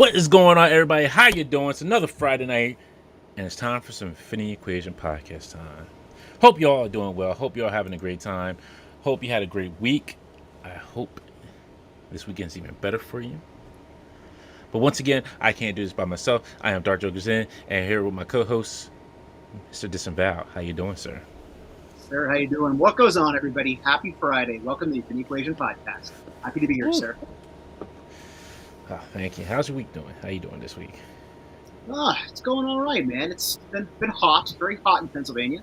What is going on, everybody? How you doing? It's another Friday night, and it's time for some Infinity Equation podcast time. Hope you all are doing well. Hope you all having a great time. Hope you had a great week. I hope this weekend's even better for you. But once again, I can't do this by myself. I am Dark Jokers In, and here with my co-host, Mr. Disembowel. How you doing, sir? Sir, how you doing? What goes on, everybody? Happy Friday. Welcome to the Infinity Equation podcast. Happy to be here, sir. Oh, thank you. How's your week doing? How you doing this week? It's going all right, man. It's been hot, very hot in Pennsylvania.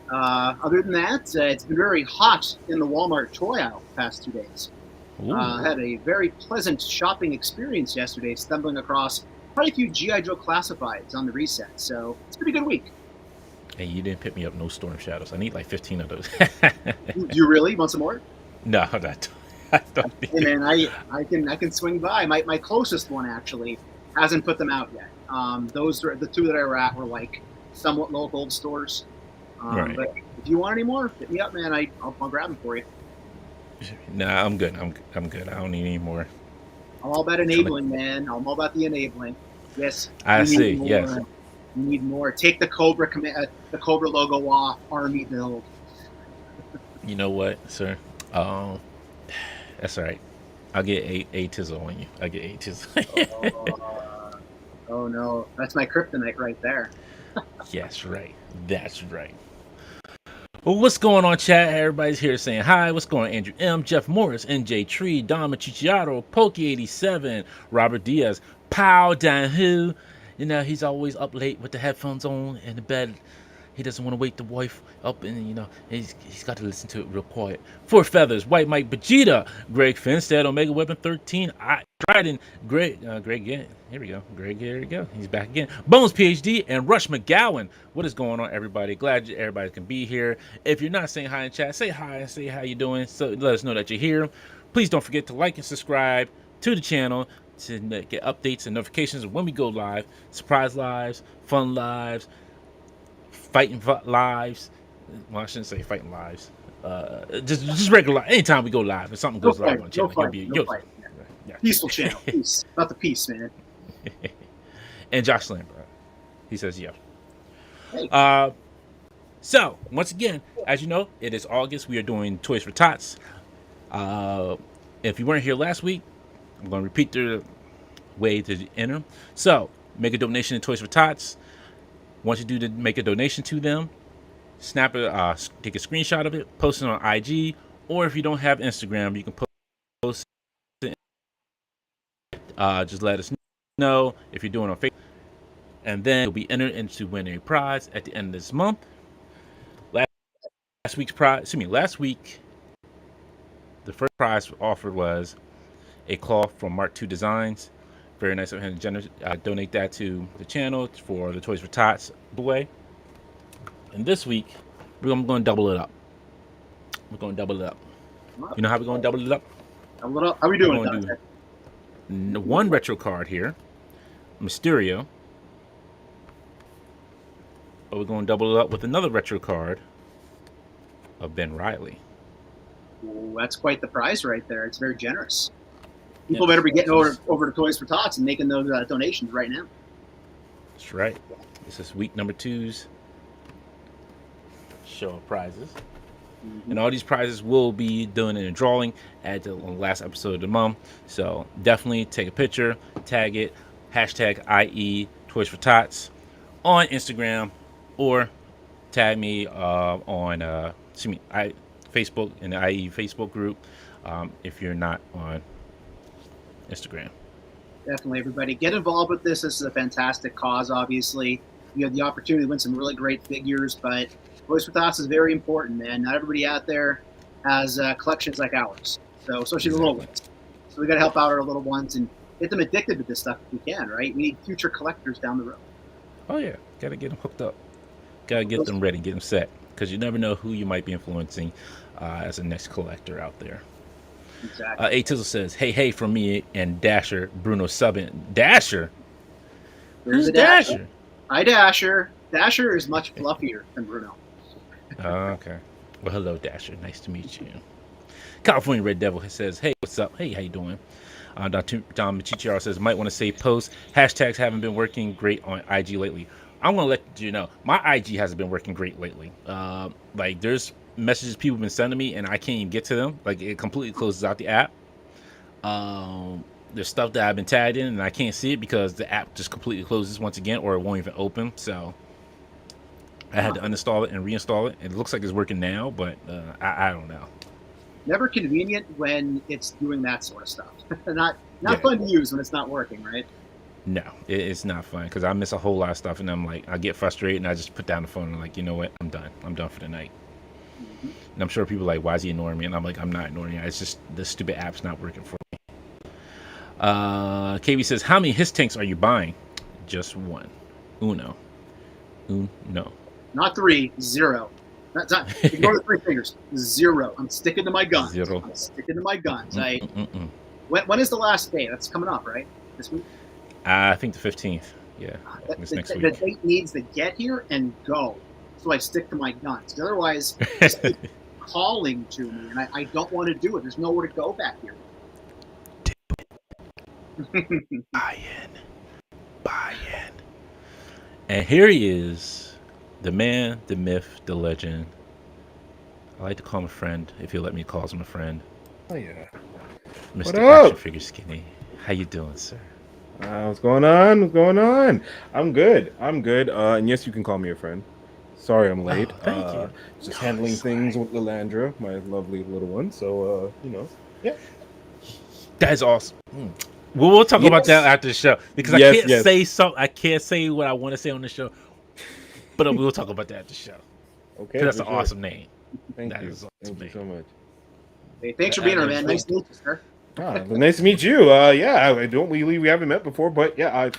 Other than that, it's been very hot in the Walmart toy aisle the past 2 days. Had a very pleasant shopping experience yesterday, stumbling across quite a few G.I. Joe classifieds on the reset. So it's a pretty good week. Hey, you didn't pick me up no Storm Shadows. I need like 15 of those. Do you really want some more? No, I don't need Hey, man, I can swing by. My closest one actually hasn't put them out yet. Those are the two that I were at were like somewhat local stores. Right. But if you want any more, hit me up, man. I'll grab them for you. Nah, I'm good. I'm good. I don't need any more. I'm all about enabling, man. I'm all about the enabling. Yes. I see. More. Yes. You need more. Take the Cobra logo off. Army build. You know what, sir? That's all right. I'll get a tizzle on you. I'll get a tizzle. Oh no, that's my kryptonite right there. Yes, right. That's right. Well, what's going on, chat? Everybody's here saying hi. What's going on, Andrew M, Jeff Morris, NJ Tree, Don Machichiato, Pokey87, Robert Diaz, Pow Dan Who. You know, he's always up late with the headphones on in the bed. He doesn't want to wake the wife up, and he's got to listen to it real quiet. Four Feathers, White Mike Vegeta, Greg Finstead, Omega Weapon 13, Dryden, Greg, here we go. Greg, here we go. He's back again. Bones PhD and Rush McGowan. What is going on, everybody? Glad everybody can be here. If you're not saying hi in chat, say hi and say how you doing. So let us know that you're here. Please don't forget to like and subscribe to the channel to get updates and notifications of when we go live, surprise lives, fun lives, fighting lives. Well, I shouldn't say fighting lives. Just regular live. Anytime we go live, if something goes live on the channel, fight. Yeah. Peaceful channel. Peace. About the peace, man. And Josh Lambert, he says yeah. Hey. So once again, as you know, it is August. We are doing Toys for Tots. If you weren't here last week, I'm going to repeat the way to enter. So make a donation to Toys for Tots. Once you do make a donation to them, snap it, take a screenshot of it, post it on IG, or if you don't have Instagram, you can post it. Just let us know if you're doing it on Facebook, and then you'll be entered into win a prize at the end of this month. Last week, the first prize offered was a cloth from Mark II Designs. Very nice of him to donate that to the channel for the Toys for Tots giveaway. And this week, we're going to double it up. We're going to double it up. You know how we're going to double it up? How are we doing? We're going to do one retro card here, Mysterio. But we're going to double it up with another retro card of Ben Reilly. Ooh, that's quite the prize right there. It's very generous. People better be getting over to Toys for Tots and making those donations right now. That's right. This is week number 2's show of prizes. Mm-hmm. And all these prizes will be done in a drawing at the last episode of the month. So definitely take a picture, tag it, hashtag IE Toys for Tots on Instagram, or tag me on Facebook in the IE Facebook group if you're not on Instagram. Definitely, everybody get involved with this. This is a fantastic cause. Obviously, you have the opportunity to win some really great figures, but Toys for Tots is very important, man. Not everybody out there has collections like ours, so especially the little ones. So we got to help out our little ones and get them addicted to this stuff if we can, right? We need future collectors down the road. Oh yeah, gotta get them hooked up. Gotta get them ready, get them set, because you never know who you might be influencing as a next collector out there. Exactly. A Tizzle says, hey, from me and Dasher, Bruno Subin. Dasher? Who's Dasher? Hi, Dasher. Dasher is much fluffier than Bruno. Okay. Well, hello, Dasher. Nice to meet you. California Red Devil says, hey, what's up? Hey, how you doing? Don Michichiro says, might want to save posts. Hashtags haven't been working great on IG lately. I'm going to let you know, my IG hasn't been working great lately. Like, there's messages people have been sending me, and I can't even get to them. Like, it completely closes out the app. There's stuff that I've been tagged in, and I can't see it because the app just completely closes once again, or it won't even open. So I had to uninstall it and reinstall it. It looks like it's working now, but I don't know. Never convenient when it's doing that sort of stuff. not fun to use when it's not working, right? No, it's not fun because I miss a whole lot of stuff, and I'm like, I get frustrated, and I just put down the phone and I'm like, you know what, I'm done. I'm done for the night. Mm-hmm. And I'm sure people are like, why is he ignoring me? And I'm like, I'm not ignoring you. It's just the stupid app's not working for me. KB says, how many his tanks are you buying? Just one. Uno. Not 3, 0. That's not. Ignore the 3 fingers. 0. I'm sticking to my guns. 0. I'm sticking to my guns. When is the last day? That's coming up, right? This week? I think the 15th. Yeah. Next week. The date needs to get here and go. So I stick to my guns. Otherwise, it's calling to me, and I don't want to do it. There's nowhere to go back here. Buy in. And here he is, the man, the myth, the legend. I like to call him a friend, if he'll let me call him a friend. Oh yeah. Mr. Actionfiggy Skinny. How you doing, sir? What's going on? I'm good. And yes, you can call me a friend. Sorry I'm late. Thank you. Just handling things with Lilandra, my lovely little one. So, yeah. That's awesome. We'll talk about that after the show because I can't say what I want to say on the show, but we'll talk about that at the show. Okay, that's an awesome name. Thank you so much. Hey, thanks for being here, man. Nice to meet you, sir. Nice to meet you. We haven't met before, but yeah,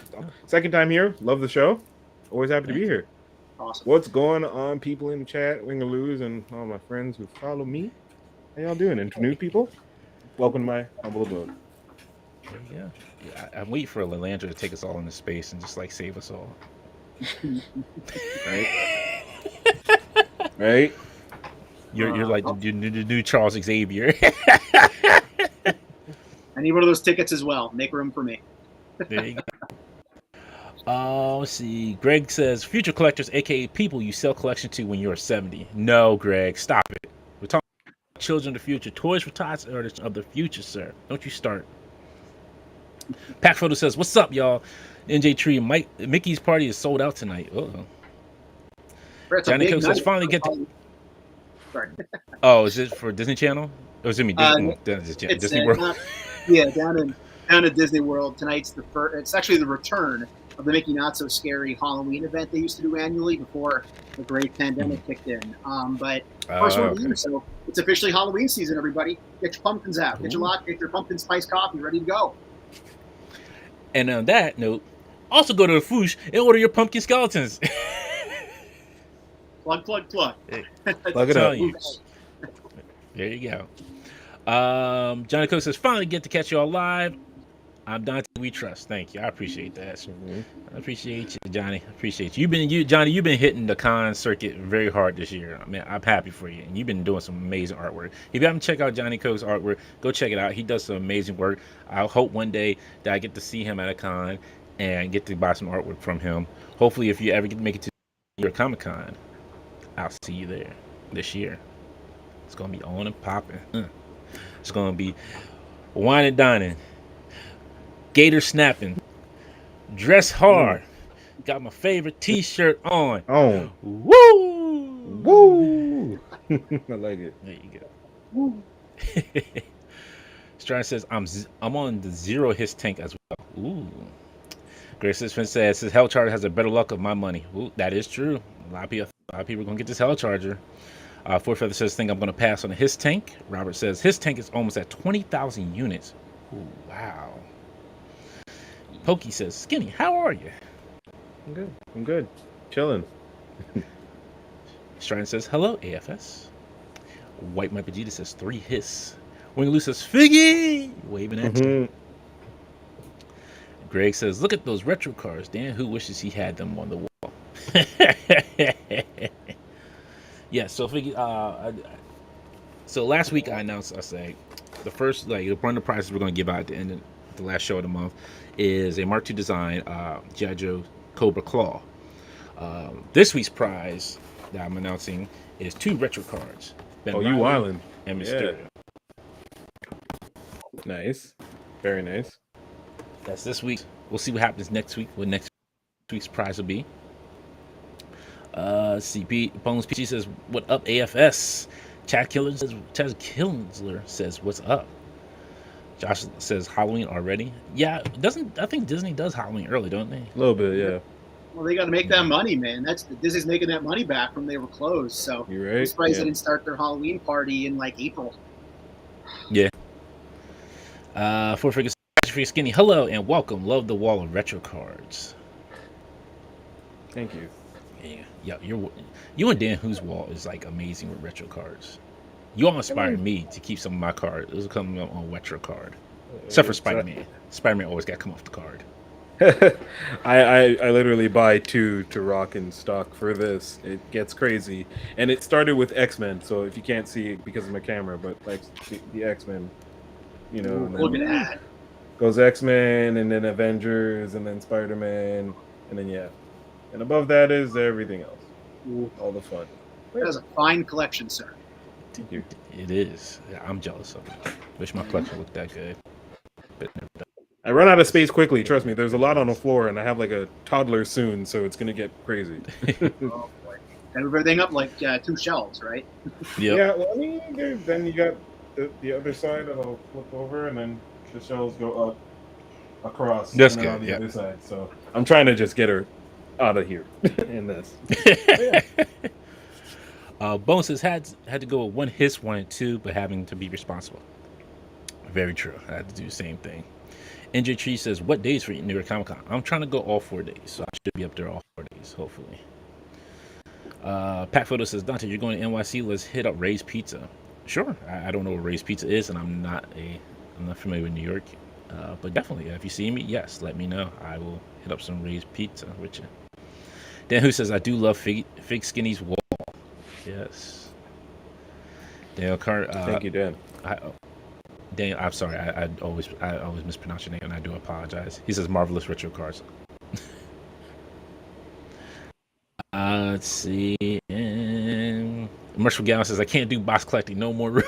second time here. Love the show. Always happy to be here. Awesome. What's going on, people in the chat, Wingaloos, and all my friends who follow me? How y'all doing? And to new people, welcome to my humble abode. Yeah, I'm waiting for Lilandra to take us all into space and just like save us all. Right? You're like the new Charles Xavier. I need one of those tickets as well. Make room for me. There you go. Let's see. Greg says, future collectors, aka people you sell collection to when you're 70. No, Greg, stop it. We're talking about children of the future. Toys for Tots are of the future, sir. Don't you start. Pack Photo says, what's up, y'all? NJ Tree, Mickey's party is sold out tonight. Johnny Cook says, finally get to... Sorry. Oh, is it for Disney Channel? Or is it me? Disney World? Down at Disney World. Tonight's it's actually the return of the Mickey Not So Scary Halloween event they used to do annually before the great pandemic kicked in. But first one of the year, so it's officially Halloween season, everybody. Get your pumpkins out. Get your pumpkin spice coffee ready to go. And on that note, also go to the Foosh and order your pumpkin skeletons. Plug. Plug it up. There you go. Johnny Cook says, finally get to catch you all live. I'm Dante. We trust. Thank you. I appreciate that. Mm-hmm. I appreciate you, Johnny. I appreciate you. Johnny, you've been hitting the con circuit very hard this year. I mean, I'm happy for you. And you've been doing some amazing artwork. If you haven't checked out Johnny Cook's artwork, go check it out. He does some amazing work. I hope one day that I get to see him at a con and get to buy some artwork from him. Hopefully, if you ever get to make it to your Comic-Con, I'll see you there this year. It's going to be on and popping. It's going to be wine and dining. Gator snapping, dress hard, got my favorite T-shirt on. Woo! I like it. There you go. Strand says I'm on the 0 his tank as well. Ooh. Grace Finn says his hell charger has a better luck of my money. Ooh, that is true. A lot of people are gonna get this hell charger. Four Feather says think I'm gonna pass on his tank. Robert says his tank is almost at 20,000 units. Ooh, wow. Pokey says, Skinny, how are you? I'm good. Chilling. Strand says, hello, AFS. White Mike Vegeta says, 3 hiss. Wingaloo says, Figgy! Waving at you. Greg says, look at those retro cars. Dan, who wishes he had them on the wall? Yeah, so Figgy, so last week I announced, I say, the first, one of the prizes we're going to give out at the end of the last show of the month, is a Mark II design G.I. Joe Cobra Claw. This week's prize that I'm announcing is 2 retro cards. Ben You Riley wildin'. and Mysterio. Nice. Very nice. That's this week. We'll see what happens next week. What next week's prize will be. CP Bones PC says, "What up, AFS?" Chad Killingsler says, "What's up?" Josh says, "Halloween already?" Yeah, I think Disney does Halloween early, don't they? A little bit, yeah. Well, they got to make that money, man. Disney's making that money back from they were closed. So You're right. I'm surprised they didn't start their Halloween party in like April. Yeah. Four Figure Skinny, hello and welcome. Love the wall of retro cards. Thank you. Yeah, you and Dan Who's wall is like amazing with retro cards. You all inspired me to keep some of my cards. Those are coming up on retro card, except for Spider-Man. Spider-Man always got to come off the card. I literally buy 2 to rock in stock for this. It gets crazy, and it started with X-Men. So if you can't see it because of my camera, but like the X-Men, you know, Look at that. Goes X-Men, and then Avengers, and then Spider-Man, and then and above that is everything else. All the fun. That is a fine collection, sir. Thank you. It is. Yeah, I'm jealous of it. Wish my collection looked that good. But I run out of space quickly. Trust me. There's a lot on the floor, and I have like a toddler soon, so it's gonna get crazy. Oh boy. And everything up like 2 shelves, right? Yep. Yeah. Well, I mean, then you got the other side that'll flip over, and then the shelves go up across. That's and then good. on the other side. So I'm trying to just get her out of here in this. Bones says had to go with 1 hiss, 1 and 2, but having to be responsible. Very true. I had to do the same thing. NJ Tree says, "What days for New York Comic Con?" I'm trying to go all 4 days, so I should be up there all 4 days, hopefully. Pat Photo says, "Dante, you're going to NYC. Let's hit up Ray's Pizza." Sure. I don't know what Ray's Pizza is, and I'm not familiar with New York, but definitely, if you see me, yes, let me know. I will hit up some Ray's Pizza with you. Dan Who says, "I do love Fig Skinny's wall." Yes. Daniel Carter. Thank you, Dan. Daniel, I'm sorry. I always mispronounce your name, and I do apologize. He says, "Marvelous retro cards." Let's see. And Merciful Gallon says, "I can't do box collecting no more."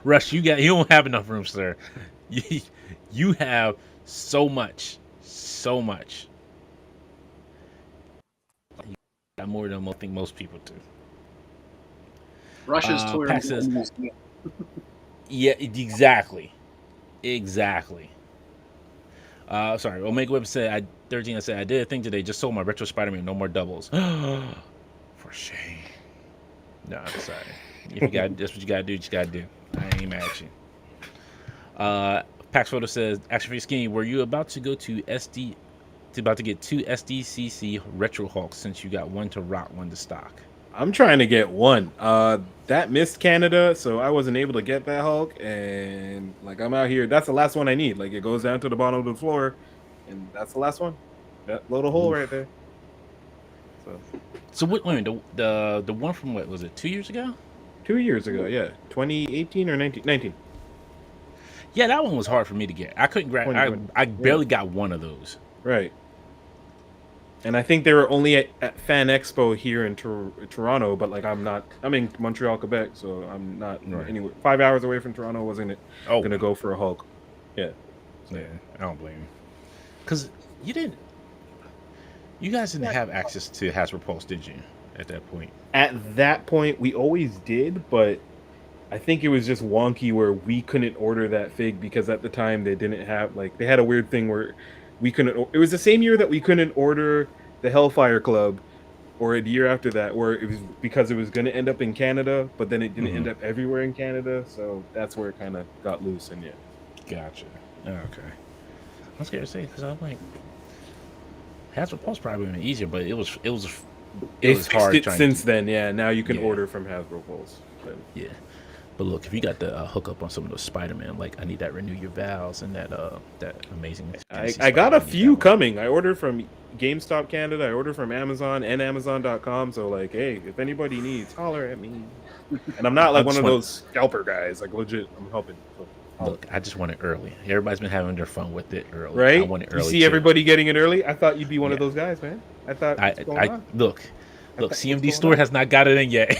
Rush, you don't have enough room, sir. You have so much. You got more than I think most people do. Russia's toy Pat says, yeah, exactly. Sorry, Omega Web said, I said, "I did a thing today, just sold my retro Spider-Man, no more doubles." For shame. No, I'm sorry. If you got, that's what you gotta do, I ain't mad at you. Pax Photo says, "Actionfiggy Skinny, were you about to go to about to get 2 SDCC Retro Hulks since you got 1 to rock, 1 to stock?" I'm trying to get 1. That missed Canada, so I wasn't able to get that Hulk, and like I'm out here. That's the last one I need. Like it goes down to the bottom of the floor, and that's the last one. That little hole right there. So wait a minute, the one from what was it, 2 years ago? 2 years ago, yeah, 2018 or 19. Yeah, that one was hard for me to get. I couldn't grab. I barely got 1 of those. Right. And I think they were only at Fan Expo here in Toronto, but like I'm in Montreal, Quebec, so I'm not anywhere. 5 hours away from Toronto. Wasn't gonna go for a Hulk. Yeah. So. Yeah, I don't blame you. Because you guys didn't have access to Hasbro Pulse, did you? At that point. At that point, we always did, but I think it was just wonky where we couldn't order that fig because at the time they didn't have they had a weird thing where we couldn't. It was the same year that we couldn't order the Hellfire Club, or a year after that, where it was because it was going to end up in Canada, but then it didn't end up everywhere in Canada. So that's where it kind of got loose. And gotcha. Okay. I was scared to say because I'm like, Hasbro Pulse probably would have been easier, but it was hard. Since then, yeah. Now you can order from Hasbro Pulse. But. Yeah. But look, if you got the hookup on some of those Spider-Man, like I need that Renew Your Vows and that amazing. I got a few coming. I ordered from GameStop Canada. I ordered from Amazon and Amazon.com. So hey, if anybody needs, holler at me. And I'm not like one of those scalper guys. Like legit, I'm helping. So Look, I just want it early. Everybody's been having their fun with it early. Right? I want it You early. see too. everybody getting it early? I thought you'd be one of Yeah. those guys, man. I thought, what's going on? Look, what's CMD going store on? has not got it in yet.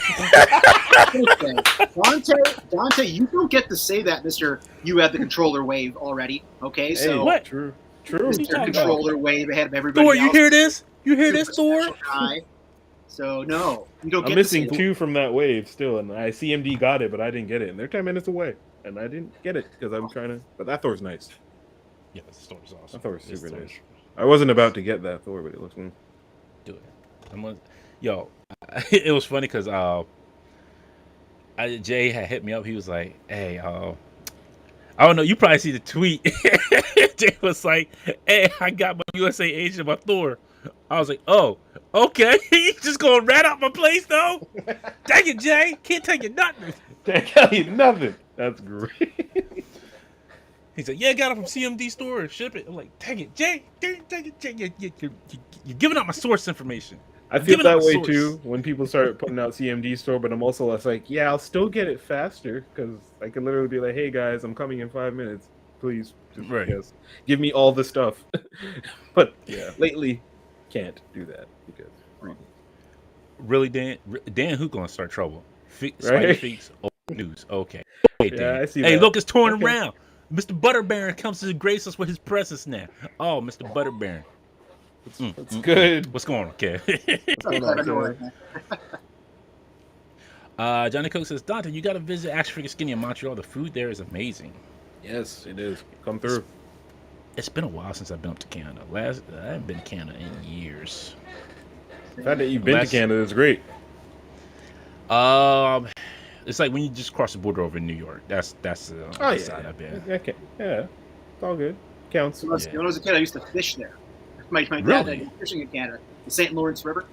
Dante, you don't get to say that, Mister. You have the controller wave already. Okay, Hey, so What? True. What are you Mr. talking Controller wave ahead of everybody Thor, else. you hear this? You hear Super this, Thor? special guy. So no, you don't I'm get missing to say 2 from that wave still, and I CMD got it, but I didn't get it, and they're 10 minutes away, and I didn't get it because I'm trying to. But that Thor's nice. Yeah, the store's awesome. That Thor's This super Thor's- nice. I wasn't about to get that Thor, but it looks. Do it. Yo, it was funny because Jay had hit me up. He was like, "Hey, I don't know. You probably see the tweet." Jay was like, "Hey, I got my USA agent, my Thor." I was like, "Oh, okay. You just gonna rat out my place though? Dang it, Jay. Can't tell you nothing." Can't tell you nothing. That's great. He said, "Yeah, I got it from CMD store. Ship it." I'm like, "Dang it, Jay. Dang it, Jay. You're giving out my source information." I feel Giving out that my way source. too when people start putting out CMD store, but I'm also less like, yeah, I'll still get it faster because I can literally be like, hey guys, I'm coming in 5 minutes. Please, just, Right. yes, give me all the stuff. But yeah, lately can't do that because reasons. Really, Dan, who gonna start trouble? Spidey Right? Feeks, news. Okay. Hey, Yeah, Dan. I see Hey, that. look, it's touring Okay. around. Mr. Butterbaron comes to grace us with his presence now. Oh, Mr. Butterbaron. That's good. What's going on, Kev? Sorry, Hold on, I know Kev. that. Johnny Coke says, Dante, you got to visit Actionfiggy Skinny in Montreal. The food there is amazing. Yes, it is. Come through. It's been a while since I've been up to Canada. I haven't been to Canada in years. The fact that you've been to Canada is great. It's like when you just cross the border over in New York. That's the side I've been. Okay. Yeah, it's all good. Counts. When I was a kid, I used to fish there. My dad Really? had fishing in Canada, the St. Lawrence River.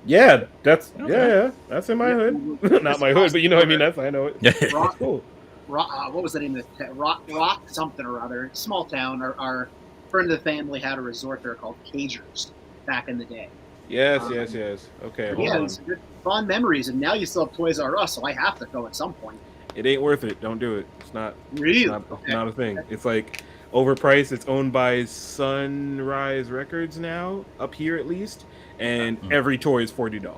Yeah, that's Okay. yeah, that's in my hood. Not my hood, but you know what I mean. That's I know it. Rock, Cool. what was the name of the Rock something or other? Small town. Our friend of the family had a resort there called Cagers back in the day. Yes. Okay, hold Yeah, on. it's good, fond memories. And now you still have Toys R Us, so I have to go at some point. It ain't worth it. Don't do it. It's not. Really? Not a thing. It's like overpriced. It's owned by Sunrise Records now, up here at least, and every toy is $40.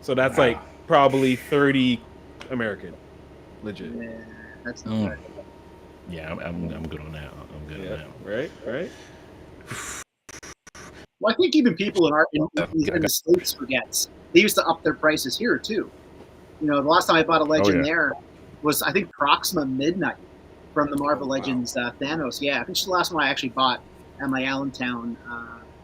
So that's like probably 30 American, legit. Yeah, that's not bad. Yeah, I'm good on that. I'm good on that. Right. Well, I think even people in the States forgets. They used to up their prices here too. You know, the last time I bought a Legend there was, I think, Proxima Midnight from the Marvel Legends Thanos. Yeah, I think it's the last one I actually bought at my Allentown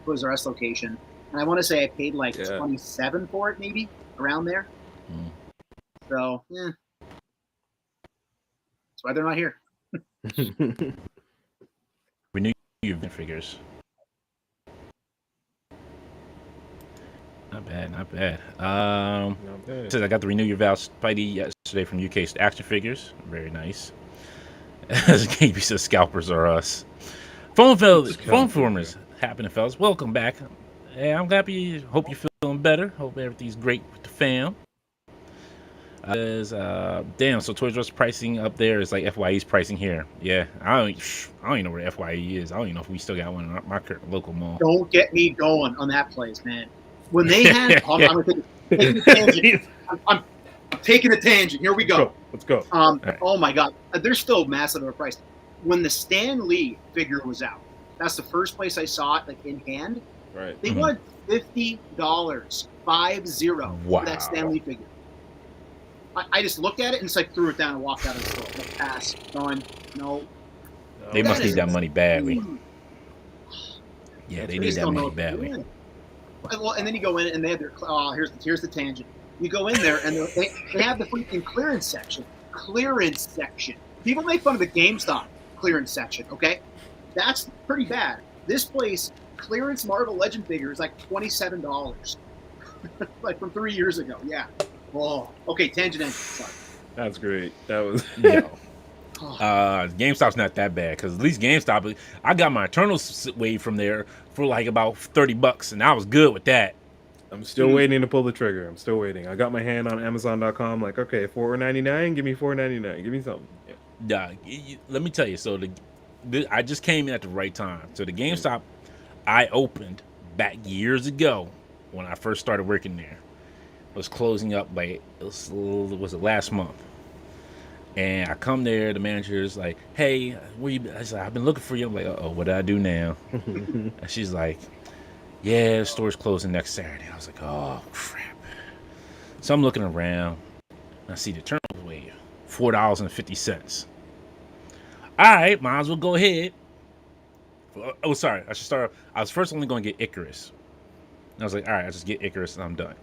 Toys R Us location. And I want to say I paid like $27 for it, maybe, around there. So, yeah. That's why they're not here. Renew your figures. Not bad. Says I got the Renew Your Vows Spidey yesterday from UK's Action Figures. Very nice. KB says scalpers are us. Phone formers happening, fellas. Welcome back. Hey, I'm happy. Hope you're feeling better. Hope everything's great with the fam. Damn, so Toys R Us pricing up there is like FYE's pricing here. Yeah, I don't even know where FYE is. I don't even know if we still got one in my current local mall. Don't get me going on that place, man. When they had, I'm taking a tangent. I'm taking a tangent. Here we go. Let's go. Right. Oh my God, they're still massive overpriced. When the Stan Lee figure was out, that's the first place I saw it, like in hand. Right. They wanted $50, 50, for that Stan Lee figure. I just looked at it and just like threw it down and walked out of the store. Like, pass, gone. No. They must need that money badly. Yeah, they need that money badly. Well, and then you go in and they have their here's the tangent. You go in there and they have the freaking clearance section. Clearance section. People make fun of the GameStop clearance section. Okay, that's pretty bad. This place clearance Marvel Legend figure is like $27, like from 3 years ago. Yeah. Oh, okay. Tangent ended. Sorry. That's great. That was. GameStop's not that bad because at least GameStop, I got my Eternals wave from there for like about $30, and I was good with that. I'm still waiting to pull the trigger. I'm still waiting. I got my hand on Amazon.com. Like, okay, $4.99. Give me $4.99. Give me something. Yeah, let me tell you. So I just came in at the right time. So the GameStop I opened back years ago when I first started working there was closing up. Like was it last month? And I come there, the manager's like, "Hey, where you?" I said, "I've been looking for you." I'm like, "Oh, what did I do now?" And she's like, "Yeah, the store's closing next Saturday." I was like, "Oh crap!" So I'm looking around. And I see the turnover wave, $4.50. All right, might as well go ahead. Oh, sorry, I should start. I was first only going to get Icarus. And I was like, all right, I'll just get Icarus and I'm done.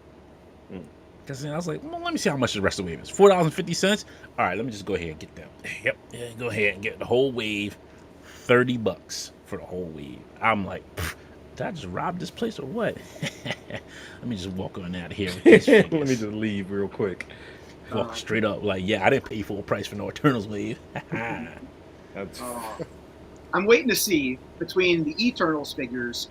Because I was like, well, let me see how much the rest of the wave is. $4.50. All right, let me just go ahead and get them. Yep, yeah, go ahead and get the whole wave. $30 for the whole wave. I'm like, did I just rob this place or what? Let me just walk on out of here. Let me just leave real quick. Walk straight up, like, yeah, I didn't pay full price for no Eternals wave. That's I'm waiting to see between the Eternals figures,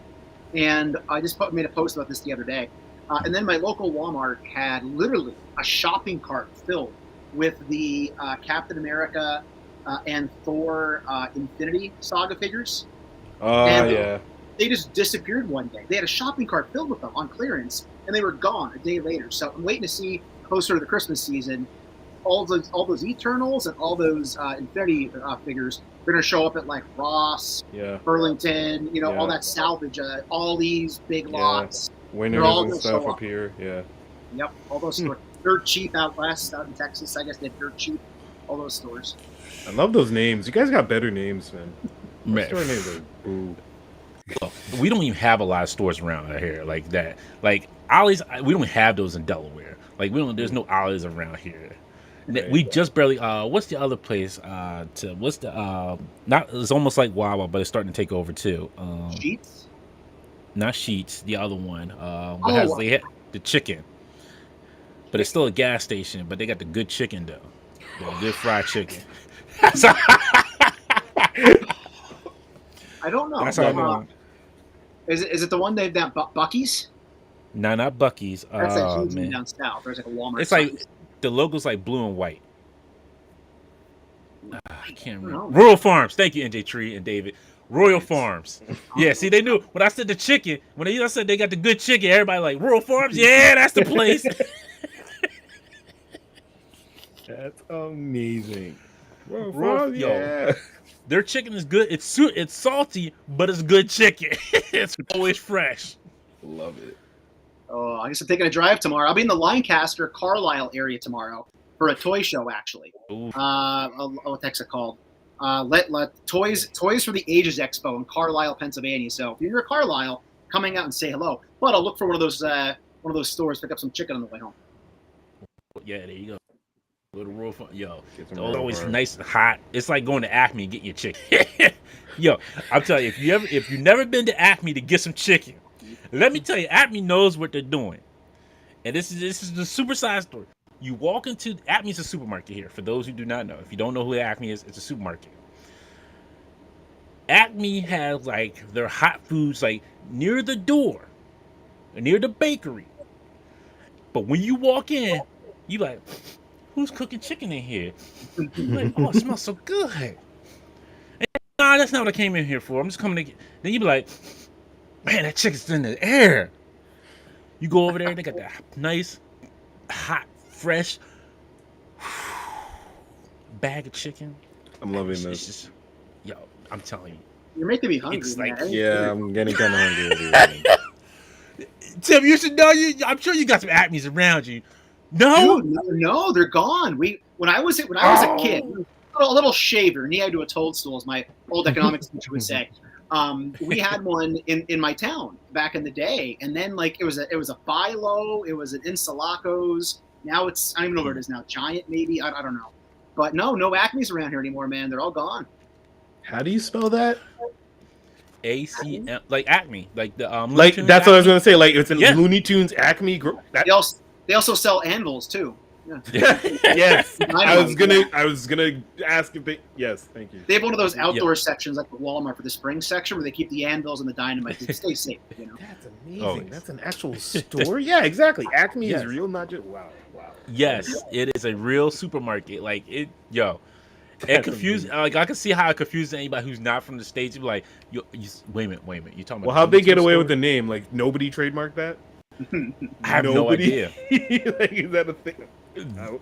and I just made a post about this the other day. And then my local Walmart had literally a shopping cart filled with the Captain America and Thor Infinity Saga figures. yeah. They just disappeared one day. They had a shopping cart filled with them on clearance, and they were gone a day later. So I'm waiting to see closer to the Christmas season, all those Eternals and all those Infinity figures. They're going to show up at like Ross, Burlington, all that salvage, all these big lots. Winners and stuff up here, Yep, all those stores. Dirt cheap out west, out in Texas. I guess they have dirt cheap. All those stores. I love those names. You guys got better names, man. Store names are boo. Well, we don't even have a lot of stores around here like that. Like Ollie's, we don't have those in Delaware. Like we don't. There's no Ollie's around here. Right. We just barely. What's the other place? What's the? Not. It's almost like Wawa, but it's starting to take over too. Sheets. Not Sheets. The other one. They had the chicken, but it's still a gas station. But they got the good chicken though. The good fried chicken. I don't know. That's how I know. Is it the one they've got Buc-ee's? No, not Buc-ee's. That's that huge one down south. There's like a Walmart. It's like the logo's like blue and white. I can't remember. Royal Farms. Thank you, NJ Tree and David. Royal Farms. Yeah, see, they knew when I said the chicken. When I said they got the good chicken, everybody like Royal Farms. Yeah, that's the place. That's amazing. Royal Farms, yeah. Their chicken is good. It's salty, but it's good chicken. It's always fresh. Love it. Oh, I guess I'm taking a drive tomorrow. I'll be in the Lancaster, Carlisle area tomorrow for a toy show, actually. What's it called? Toys for the Ages Expo in Carlisle, Pennsylvania. So if you're near Carlisle, coming out and say hello. But I'll look for one of those stores, pick up some chicken on the way home. Yeah, there you go. Little Royal Farm. Yo, it's always nice and hot. It's like going to Acme and getting your chicken. Yo, I'm telling you, if you've never been to Acme to get some chicken, let me tell you, Acme knows what they're doing. And this is the supersized store. You walk into Acme's a supermarket here. For those who do not know, if you don't know who Acme is, it's a supermarket. Acme has like their hot foods like near the door, near the bakery. But when you walk in, you like, who's cooking chicken in here? Like, oh, it smells so good. And, nah, that's not what I came in here for. I'm just coming to get. Then you be like, man, that chicken's in the air. You go over there, they got that nice, hot, fresh bag of chicken. I'm loving this. It's just, yo, I'm telling you. You're making me hungry. It's like, yeah, I'm getting kind of hungry. Tim, you should know. I'm sure you got some Acme's around you. No, dude, no, they're gone. When I was a kid, a little shaver, knee high to a toadstool, as my old economics teacher would say. We had one in my town back in the day, and then like it was a Philo, it was an Insalacos. Now it's, I don't even know where it is now. Giant maybe, I don't know. But no Acme's around here anymore, man. They're all gone. How do you spell that? ACM, like Acme, like the like that's Acme. What I was gonna say. Like it's in Looney Tunes Acme. They also sell anvils too. Yeah. Yes, I was gonna ask if they. Yes, thank you. They have one of those outdoor sections like the Walmart for the spring section where they keep the anvils and the dynamite to stay safe. That's amazing. That's an actual store. Yeah, exactly. Acme is real, not just wow. Yes, it is a real supermarket. Like it, yo. It confused. Like I can see how it confuses anybody who's not from the States. You're like, you wait a minute. You talking about? Well, how'd they get away with the name? Like nobody trademarked that. I have no idea. Like, is that a thing?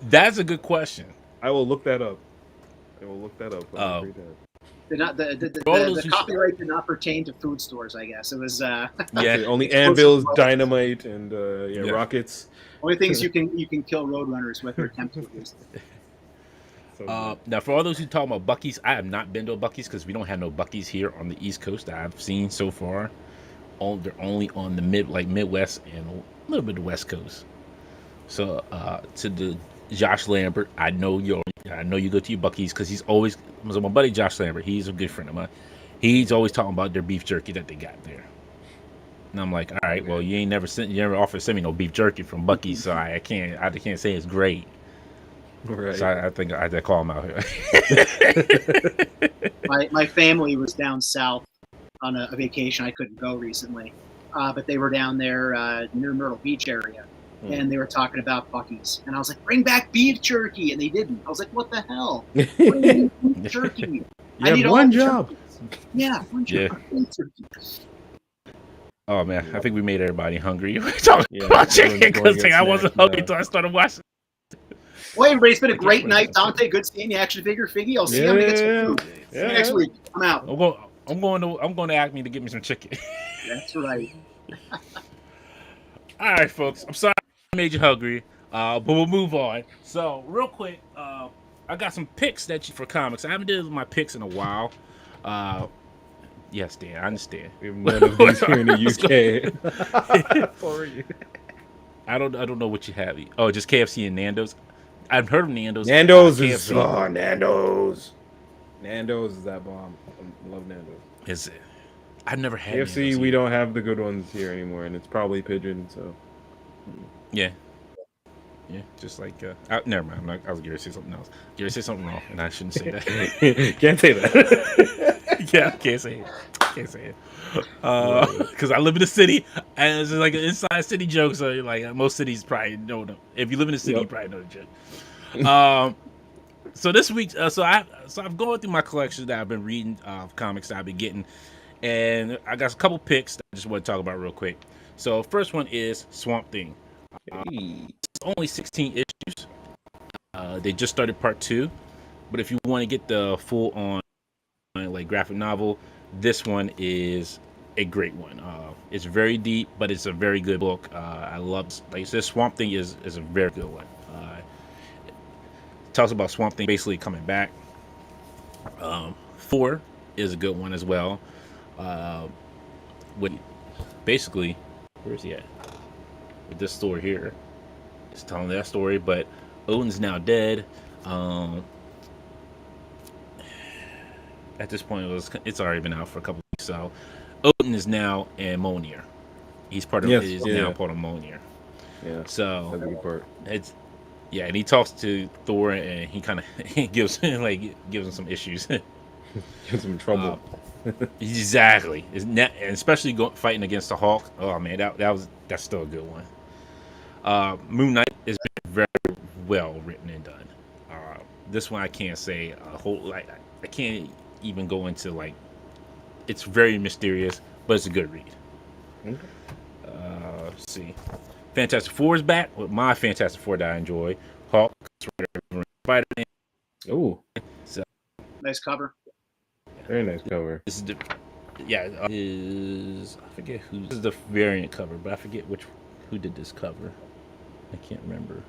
That's a good question. I will look that up. The copyright did not pertain to food stores. I guess it was. Only anvils, dynamite, and rockets. Only things you can kill roadrunners with or attempt to at least. Now, for all those who talk about Buc-ee's, I have not been to a Buc-ee's because we don't have no Buc-ee's here on the East Coast that I've seen so far. They're only on the Midwest and a little bit of the West Coast. So, to the Josh Lambert, I know you go to your Buc-ee's because he's always. So my buddy Josh Lambert, he's a good friend of mine. He's always talking about their beef jerky that they got there. And I'm like, all right, well, you never offered to send me no beef jerky from Buc-ee's, so I can't say it's great. Right. So I think I had to call him out here. my family was down south on a vacation. I couldn't go recently, but they were down there near Myrtle Beach area, and they were talking about Buc-ee's. And I was like, bring back beef jerky, and they didn't. I was like, what the hell? Bring beef jerky. I need one job. Yeah, one job. Oh man, I think we made everybody hungry. We're talking about chicken because I wasn't hungry until I started watching. Well, everybody, it's been a great night. Dante, good seeing you. Action figure Figgy. I'll see you. I'm gonna get some food. See you next week. I'm out. I'm going to Acme to get me some chicken. That's right. All right, folks. I'm sorry I made you hungry, but we'll move on. So, real quick, I got some picks for comics. I haven't did my picks in a while. Yes, Dan, I understand. We have none of these here in the UK. For you. I don't know what you have. Oh, just KFC and Nando's. I've heard of Nando's. Nando's is Nando's. Nando's is that bomb. I love Nando's. Is it? I've never had KFC. Nando's We don't have the good ones here anymore, and it's probably pigeon. So yeah, just like never mind. I was going to say something else. Going to say something wrong, and I shouldn't say that. Can't say that. Yeah, can't say it. Because I live in the city, and it's like an inside city joke. So like most cities probably know them. If you live in the city, you probably know the joke. So this week, I'm going through my collection that I've been reading of comics that I've been getting, and I got a couple picks that I just want to talk about real quick. So first one is Swamp Thing. It's only 16 issues. They just started part 2, but if you want to get the full on like graphic novel, this one is a great one. It's very deep, but it's a very good book. I love, like I said, Swamp Thing is a very good one. It talks about Swamp Thing basically coming back. 4 is a good one as well. With basically, where is he at? With this story here, it's telling that story, but Odin's now dead. At this point, it's already been out for a couple weeks. So Odin is now in Mjolnir. He's part of now part of Mjolnir. Yeah. So that's a good part. And he talks to Thor, and he kind of gives him some issues. Gives him trouble. Exactly. And especially fighting against the Hulk. Oh man, that's still a good one. Moon Knight has been very well written and done. This one I can't say a whole I can't even go into it's very mysterious, but it's a good read. Okay. Let's see. Fantastic Four is back with my Fantastic Four that I enjoy. Hulk, Spider-Man. Ooh. So nice cover. Very nice cover. This is I forget who this is the variant cover, but I forget who did this cover. I can't remember.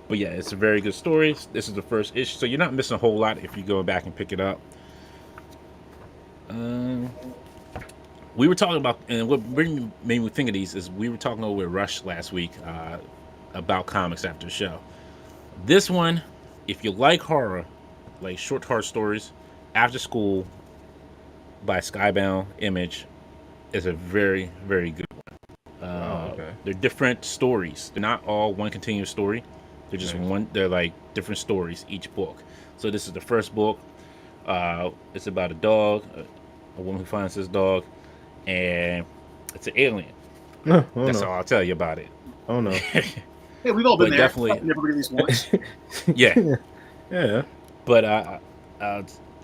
But yeah, it's a very good story. This is the first issue, so you're not missing a whole lot if you go back and pick it up. We were talking about, and what made me think of these is we were talking over with Rush last week about comics after the show. This one, if you like horror, like short horror stories, After School by Skybound Image is a very, very good one. Okay. They're different stories. They're not all one continuous story. They're just one. They're like different stories each book. So this is the first book. It's about a dog, a woman who finds this dog, and it's an alien. That's all I'll tell you about it. Oh no. Hey, we've all been there. Definitely, never at least once. Yeah. Yeah. But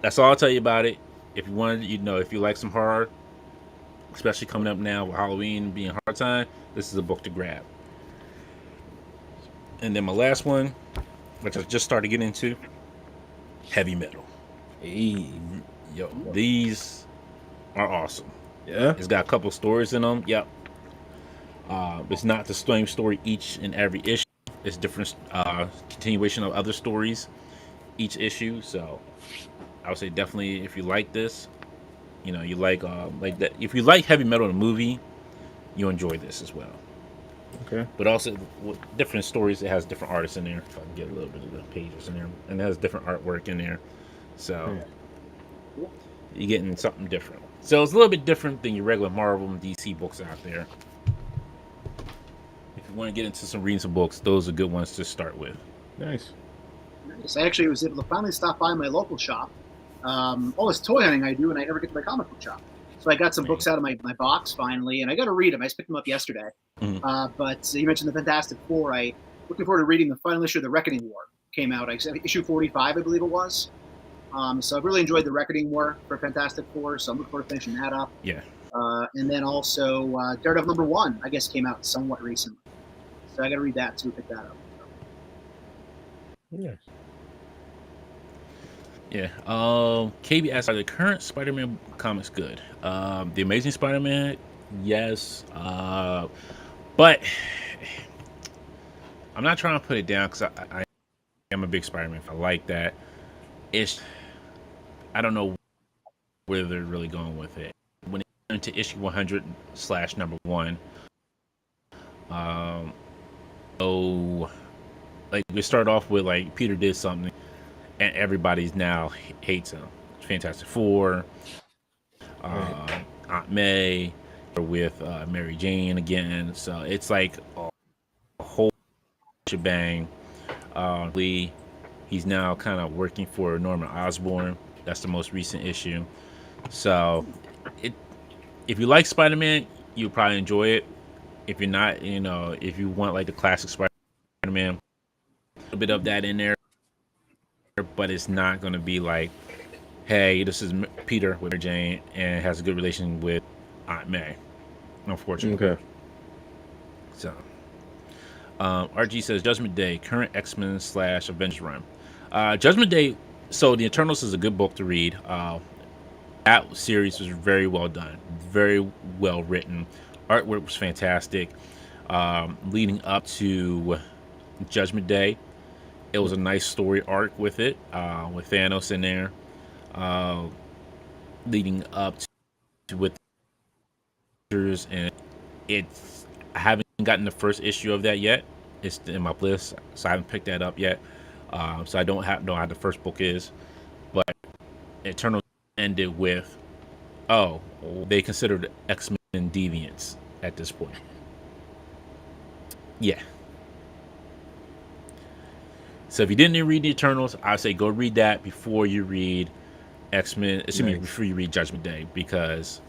that's all I'll tell you about it. If you want, if you like some horror, especially coming up now with Halloween being hard time, this is a book to grab. And then my last one, which I just started getting into, heavy metal. Hey. Yo, these are awesome. Yeah. It's got a couple stories in them. Yep. It's not the same story each and every issue. It's different continuation of other stories each issue. So I would say definitely if you like this, you like that. If you like heavy metal the movie, you'll enjoy this as well. Okay. But also with different stories, it has different artists in there. If I can get a little bit of the pages in there, and it has different artwork in there. So you're getting something different. So it's a little bit different than your regular Marvel and DC books out there. If you want to get into some reading some books, those are good ones to start with. Nice. Nice. I actually was able to finally stop by my local shop. All this toy hunting I do, and I never get to my comic book shop. So I got some books out of my box finally, and I got to read them. I just picked them up yesterday. But you mentioned the Fantastic Four. I looking forward to reading the final issue of the Reckoning War. Came out, issue 45, I believe it was. So I've really enjoyed the Reckoning War for Fantastic Four, so I'm looking forward to finishing that up. Yeah. And then also Daredevil #1, I guess, came out somewhat recently. So I got to read that too, pick that up. Yes. Yeah. KB asked, are the current Spider-Man comics good? The Amazing Spider-Man, yes. But I'm not trying to put it down because I am a big Spider-Man fan. I like that. I don't know where they're really going with it. When it went to issue 100/1, like we start off with like Peter did something, and everybody's now hates him. Fantastic Four, Aunt May, with Mary Jane again. So it's like a whole shebang. Lee, he's now kind of working for Norman Osborn. That's the most recent issue. So, if you like Spider-Man, you'll probably enjoy it. If you're not, if you want like the classic Spider-Man, a little bit of that in there, but it's not going to be like, hey, this is Peter with Mary Jane and has a good relation with Aunt May. Unfortunately. Okay. So, RG says Judgment Day, current X-Men / Avengers run. Judgment Day. So the Eternals is a good book to read. That series was very well done, very well written. Artwork was fantastic. Leading up to Judgment Day, it was a nice story arc with it, with Thanos in there. Leading up to with and it's I haven't gotten the first issue of that yet. It's in my list, so I haven't picked that up yet. So I don't know how the first book is, but Eternal ended with, they considered X-Men deviants at this point. Yeah. So if you didn't read the Eternals, I would say go read that before you read X-Men. Before you read Judgment Day, because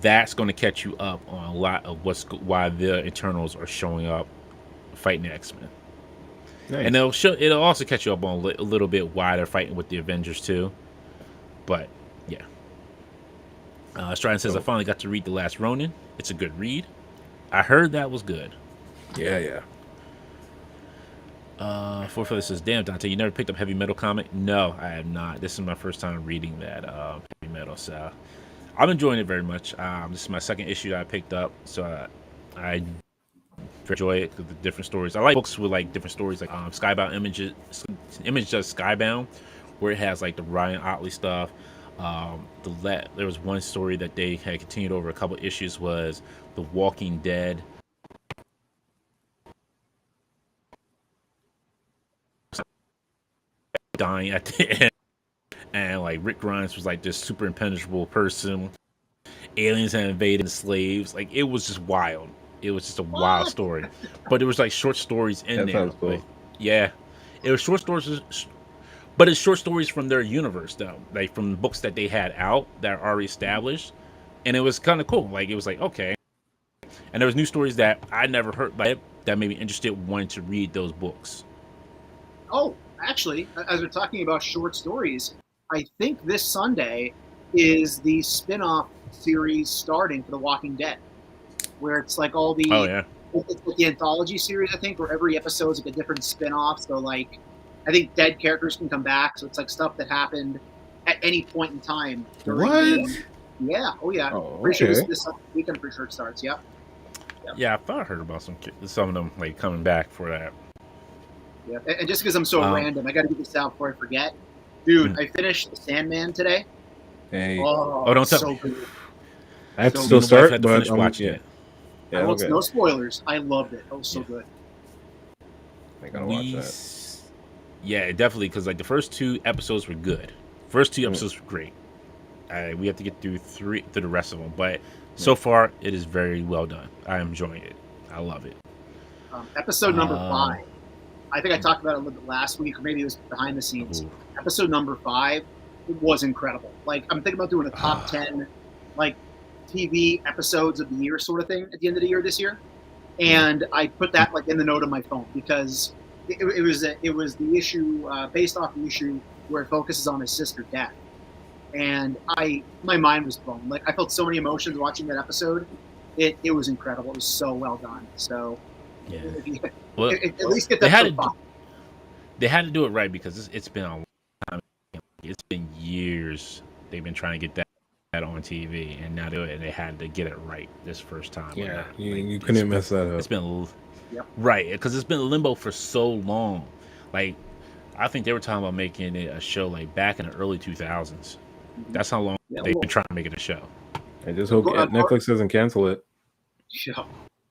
that's going to catch you up on a lot of why the Eternals are showing up fighting the X-Men. Nice. And it'll also catch you up on a little bit why they're fighting with the Avengers too. But yeah, Stratton says I finally got to read The Last Ronin. It's a good read. I heard that was good. Yeah. Four Feather says, damn Dante, you never picked up Heavy Metal comic? No, I have not. This is my first time reading that Heavy Metal, so I'm enjoying it very much. This is my second issue that I picked up, so I enjoy it because the different stories. I like books with like different stories, like Skybound Images. Image does Skybound, where it has like the Ryan Otley stuff. There was one story that they had continued over a couple issues, was The Walking Dead. Dying at the end, and like Rick Grimes was like this super impenetrable person. Aliens had invaded slaves. Like it was just wild. It was just a wild story. But it was like short stories in there. Cool. Like, yeah, it was short stories, but it's short stories from their universe though, like from books that they had out that are already established, and it was kind of cool. Like it was like okay, and there was new stories that I never heard, but that made me interested, wanting to read those books. Oh, Actually, as we're talking about short stories, I think this Sunday is the spin-off series starting for The Walking Dead, where it's like all Oh the yeah. it's like the anthology series, I think, where every episode is like a different spin-off. So like, I think dead characters can come back. So it's like stuff that happened at any point in time during the. Yeah. Oh yeah. Oh, Pretty sure okay. this weekend for sure it starts. Yep. Yeah, I thought I heard about some of them like coming back for that. Yeah. And just because I'm so random, I got to get this out before I forget. Dude, I finished Sandman today. Hey. Oh, Don't tell so me. good. I have to So still good. start, Had to but finish watching it. Yeah, I won't, okay. no spoilers. I loved it. It was so good. I gotta watch that. Yeah, definitely, because like the first 2 episodes were good. First 2 episodes were great. We have to get through the rest of them, but so far it is very well done. I am enjoying it. I love it. Episode number 5. I think I talked about it a little bit last week, or maybe it was behind the scenes. Ooh. Episode number 5 was incredible. Like, I'm thinking about doing a top 10 like TV episodes of the year sort of thing at the end of the year this year, and I put that like in the note of my phone because it was the issue based off the issue where it focuses on his sister's death, and my mind was blown. Like, I felt so many emotions watching that episode. It was incredible. It was so well done. So Yeah. Well, at least get that. They had to do it right because it's been a long time. It's been years they've been trying to get that on TV, and now they had to get it right this first time. Yeah, like, you couldn't mess that up. It's been right because it's been limbo for so long. Like, I think they were talking about making it a show like back in the early 2000s. That's how long they've been trying to make it a show. I just hope Netflix doesn't cancel it. Yeah.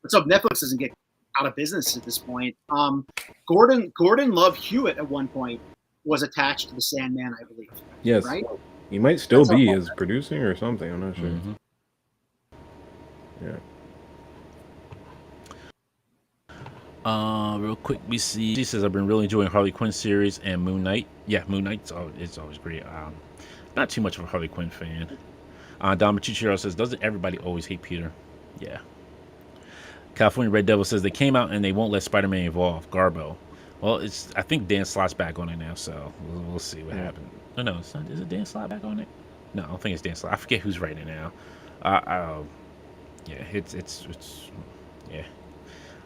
Let's hope Netflix doesn't get out of business at this point. Gordon Love Hewitt at one point was attached to the Sandman, I believe. Yes. Right? He might still be as producing or something. I'm not sure. Mm-hmm. Yeah. Real quick, we see. She says, "I've been really enjoying Harley Quinn series and Moon Knight. Yeah, Moon Knight's it's always great. Not too much of a Harley Quinn fan." Don Machichiro says, "Doesn't everybody always hate Peter?" Yeah. California Red Devil says they came out and they won't let Spider-Man evolve. Garbo. Well, I think Dan Slott's back on it now, so we'll see what happens. No, it's not. Is it Dan Slott back on it? No, I don't think it's Dan Slott. I forget who's writing it now. Yeah, it's yeah.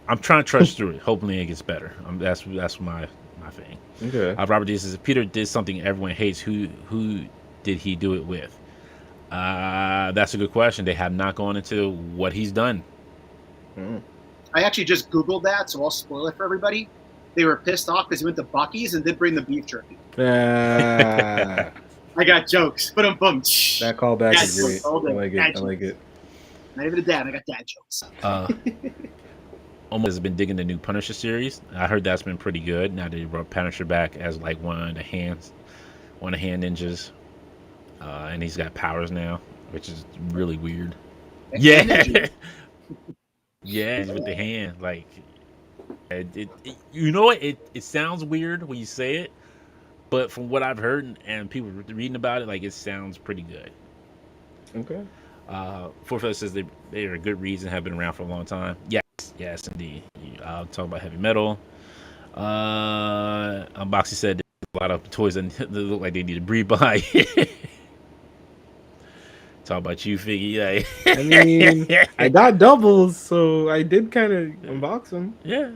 I'm trying to trudge through it. Hopefully it gets better. That's my thing. Okay. Robert D says, if Peter did something everyone hates, who did he do it with? That's a good question. They have not gone into what he's done. I actually just Googled that, so I'll spoil it for everybody. They were pissed off because he went to Buc-ee's and did bring the beef jerky. I got jokes. Boom. That callback is great. I like it. Not even a dad. I got dad jokes. Almost has been digging the new Punisher series. I heard that's been pretty good. Now they brought Punisher back as like one of the hand ninjas, and he's got powers now, which is really weird. Yeah. Yeah, with the hand, like you know what? It sounds weird when you say it, but from what I've heard and people reading about it, like it sounds pretty good. Okay. Forfeit says they are a good reason, have been around for a long time. Yes, indeed. I'll talk about heavy metal. Unboxy said there's a lot of toys that look like they need to breathe by. Talk about you, Figgy. Like. I mean, I got doubles, so I did kind of unbox them. Yeah.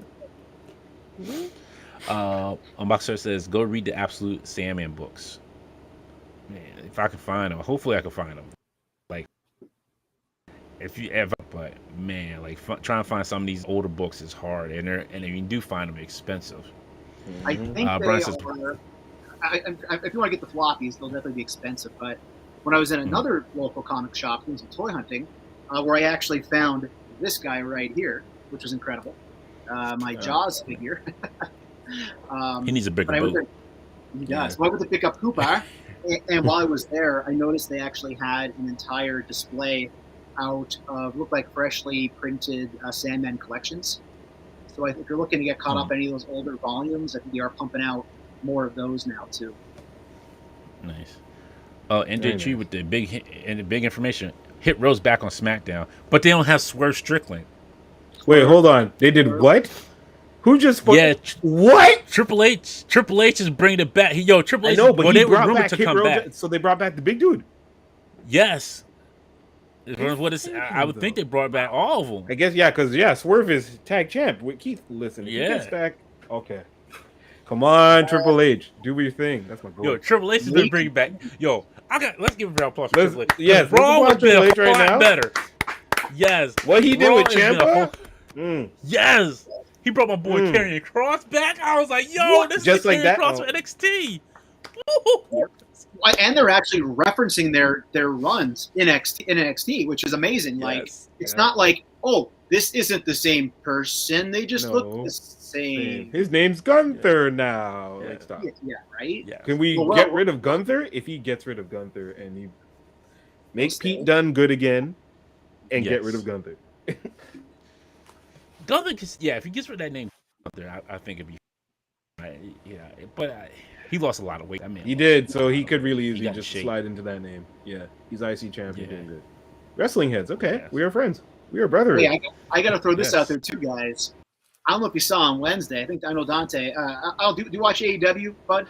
Unboxer says, go read the Absolute Sandman books. Man, if I can find them, hopefully I can find them. Like, if you ever, but man, like trying to find some of these older books is hard, and if you do find them, expensive. I think they are. If you want to get the floppies, they'll definitely be expensive, but. When I was in another local comic shop doing some toy hunting, where I actually found this guy right here, which was incredible. My Jaws figure. He needs a bigger boot. He does. So I went to pick up Cooper, and while I was there, I noticed they actually had an entire display out of looked like freshly printed Sandman collections. So if you're looking to get caught up in any of those older volumes, I think they are pumping out more of those now too. Nice. NJG with the big information. Hit Rose back on SmackDown, but they don't have Swerve Strickland. Wait, hold on. They did what? Who just Yeah, what? Triple H is bringing it back. Triple H. I know, but well, he they were brought rumored back to Hit come Row, back. so they brought back the big dude. Yes. Who's What is? I would think though? they brought back all of them. I guess because Swerve is tag champ with Keith. Listen, if he gets Yeah. back, okay. Come on, Triple H, do your thing. That's my boy. Triple H has been bringing back. Let's give a round of applause for Triple H. Yes, Raw has been Triple H right a lot now. better. Yes. What he did Raw with has been a whole- Ciampa? Yes. He brought my boy Karrion Kross back. I was like, yo, What? this Just is like Karrion that? Kross Oh. from NXT. And they're actually referencing their runs in NXT, which is amazing. Like, it's not like, oh, this isn't the same person. They just look the same. His name's Gunther now. Yeah. Like, stop. Yeah, right? Yeah. Can we get rid of Gunther? If he gets rid of Gunther and he makes Pete Dunne good again and get rid of Gunther. Gunther, if he gets rid of that name, Gunther, I think it'd be right. Yeah, but he lost a lot of weight. I mean, He did, so he could really easily just shape. slide into that name. Yeah, he's IC champion, doing good. Wrestling heads, okay, we are friends. We are brothers. Hey, I got to throw this out there too, guys. I don't know if you saw on Wednesday. I know Dante. Do you watch AEW, bud?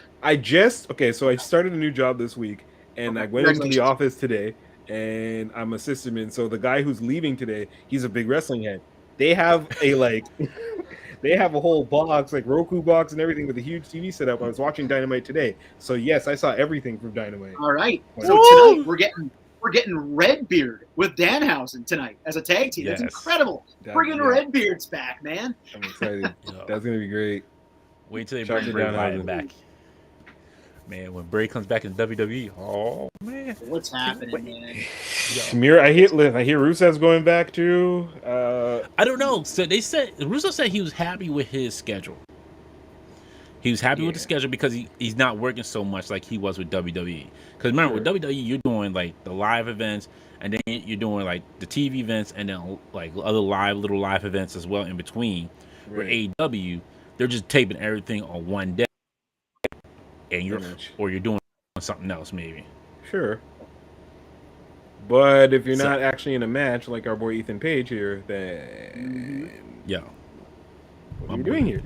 So I started a new job this week, and I went into the office today, and I'm a sysadmin. So the guy who's leaving today, he's a big wrestling head. They have they have a whole box, like Roku box and everything with a huge TV setup. I was watching Dynamite today, so yes, I saw everything from Dynamite. All right, so tonight we're getting Redbeard with Danhausen tonight as a tag team. That's incredible. Bringing Redbeard's back, man. I'm excited. That's gonna be great. Wait till they bring Bray Wyatt back. Man, when Bray comes back in WWE, oh man, what's happening, man? I hear Rusev's going back too. I don't know. So Rusev said he was happy with his schedule. He was happy with the schedule because he's not working so much like he was with WWE. Because remember, with WWE, you're doing like the live events, and then you're doing like the TV events, and then like other little live events as well in between. Where AEW, they're just taping everything on one day, and you're doing something else maybe. Sure. But if you're not actually in a match like our boy Ethan Page here, then what are you doing here?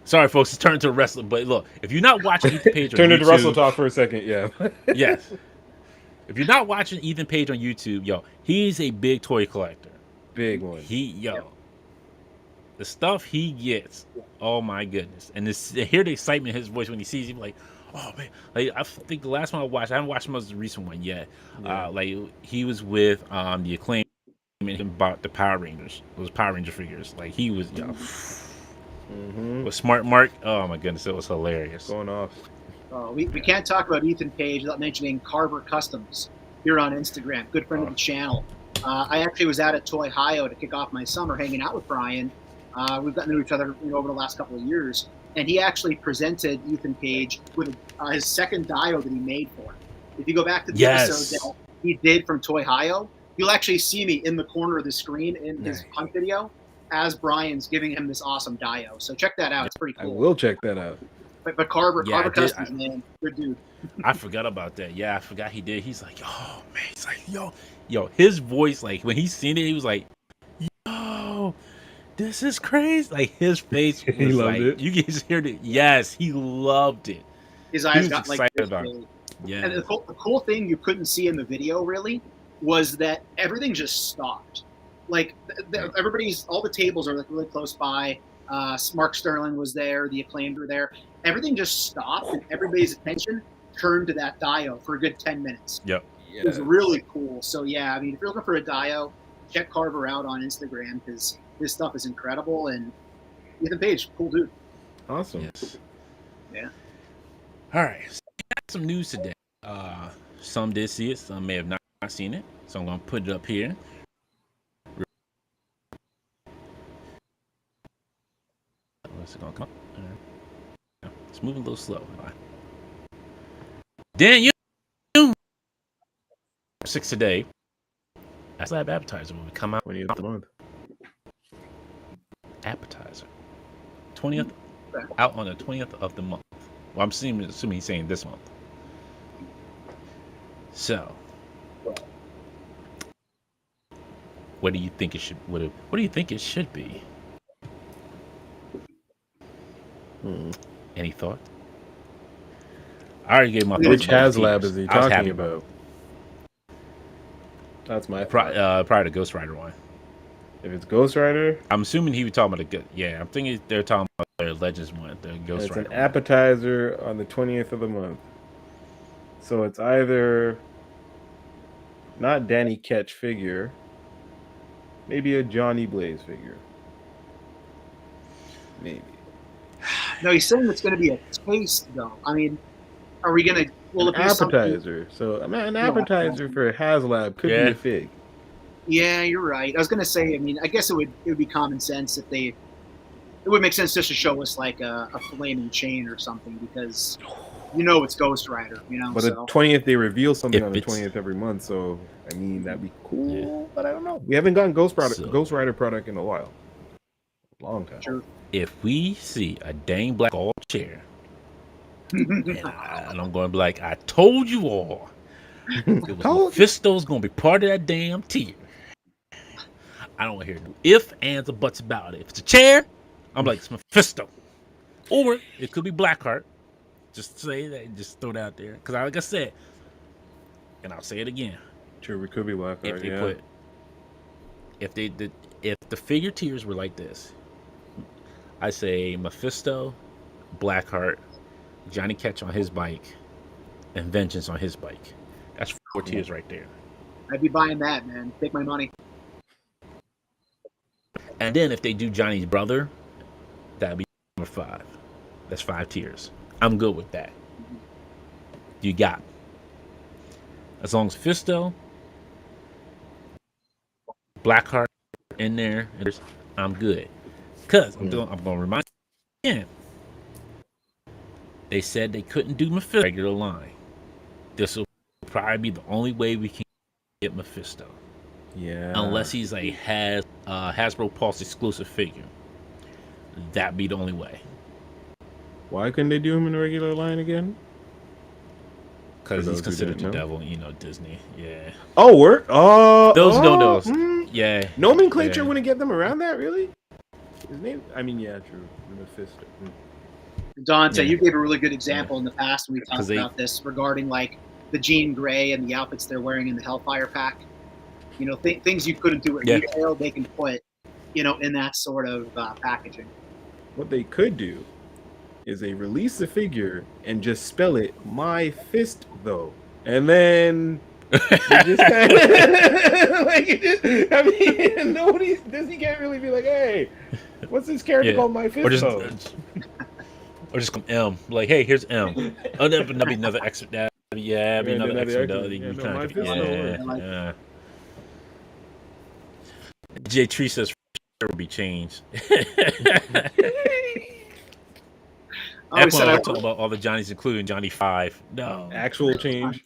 Sorry, folks, it's turned to a wrestler. But look, if you're not watching Ethan Page on Turn YouTube, into Wrestle Talk for a second, yes. If you're not watching Ethan Page on YouTube, he's a big toy collector. Big one. The stuff he gets, oh my goodness. And hear the excitement in his voice when he sees him, like, oh man. Like, I think the last one I haven't watched the most recent one yet. Like he was with the Acclaim and bought the Power Rangers. Those Power Ranger figures. Like he was with Smart Mark. Oh my goodness, it was hilarious. Going off. We can't talk about Ethan Page without mentioning Carver Customs here on Instagram. Good friend of the channel. I actually was out at Toy Hio to kick off my summer, hanging out with Brian. We've gotten to know each other over the last couple of years, and he actually presented Ethan Page with his second dio that he made for him. If you go back to the episode that he did from Toy Hio, you'll actually see me in the corner of the screen in his hunt video as Brian's giving him this awesome dio. So check that out. It's pretty cool. I will check that out. But Carver Customs, man, good dude. I forgot about that. Yeah, I forgot he did. He's like, oh man, he's like, yo, his voice, like when he seen it, he was like, yo, this is crazy. Like his face was he loved it. You can just hear it. Yes, he loved it. His eyes got like this about it. Yeah. And the cool thing you couldn't see in the video really was that everything just stopped. Like all the tables are like really close by. Mark Sterling was there. The Acclaimed were there. Everything just stopped, and everybody's attention turned to that dio for a good 10 minutes. Yep. It was really cool. So yeah, I mean, if you're looking for a dio, check Carver out on Instagram because his stuff is incredible. And Ethan Page, cool dude. Awesome. Yes. Yeah. All right. So we got some news today. Some did see it. Some may have not seen it. So I'm going to put it up here. What's it going to come up? It's moving a little slow. Dan, you 6 today. That's Lab Appetizer will come out 20th of the month. Appetizer. 20th out on the 20th of the month. Well, I'm assuming he's saying this month. So, what do you think it should? What do you think it should be? Any thought? I already gave my thoughts. Which about HasLab Tears. is he I was talking happy about? That's my thought. Prior to Ghost Rider one. If it's Ghost Rider, I'm assuming he was talking about I'm thinking they're talking about the Legends one, the Ghost it's Rider. an appetizer on the 20th of the month. So it's either not Danny Ketch figure, maybe a Johnny Blaze figure. Maybe. No, he's saying it's going to be a taste, though. I mean, are we going to? Will An it be something? appetizer. So an appetizer for a HasLab could be a fig. Yeah, you're right. I was going to say. I mean, I guess it would be common sense if they. It would make sense just to show us like a flaming chain or something because it's Ghost Rider. But the 20th they reveal something on the 20th every month. So I mean that'd be cool. But I don't know. We haven't gotten Ghost Rider product in a while. Long time. True. If we see a dang black gold chair, and I'm going to be like, I told you all, Mephisto's going to be part of that damn tier. I don't want to hear if, ands, or buts about it. If it's a chair, I'm like, it's Mephisto. Or it could be Blackheart. Just say that, just throw it out there. Because like I said, and I'll say it again. True, it could be Blackheart, if the figure tiers were like this, I say Mephisto, Blackheart, Johnny Ketch on his bike, and Vengeance on his bike. That's 4 tiers right there. I'd be buying that, man. Take my money. And then if they do Johnny's brother, that'd be number 5. That's 5 tiers. I'm good with that. You got. As long as Fisto, Blackheart in there, I'm good. Because I'm going to remind you again. They said they couldn't do Mephisto regular line. This will probably be the only way we can get Mephisto. Yeah. Unless he's a Hasbro Pulse exclusive figure. That'd be the only way. Why couldn't they do him in a regular line again? Because he's considered the devil, Disney. Yeah. Oh, work? Oh. Those don't know. Yeah. Nomenclature wouldn't get them around that, really? His name? I mean, yeah, true. Mephisto. Dante, you gave a really good example in the past when we talked about this regarding like the Jean Grey and the outfits they're wearing in the Hellfire pack. Things you couldn't do at retail, they can put, in that sort of packaging. What they could do is they release the figure and just spell it My Fist, though. And then just kind of nobody Disney can't really be like, hey, what's this character called My Fist? Or just come M. Like, hey, here's M. Oh, that'd be another extra. That'd be another extra. J Tree says sure will be changed. Everyone talk about all the Johnnies, including Johnny 5. No. Actual change.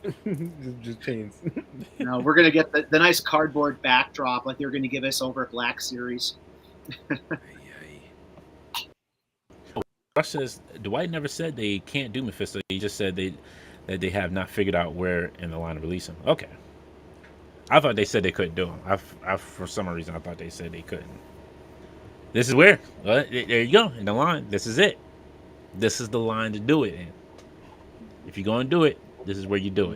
just chains. No, we're going to get the nice cardboard backdrop like they're going to give us over at Black Series. Rush says, Dwight never said they can't do Mephisto. He just said that they have not figured out where in the line to release him. Okay. I thought they said they couldn't do him. I for some reason, I thought they said they couldn't. This is where. Well, there you go. In the line. This is it. This is the line to do it in. If you're going to do it, this is where you do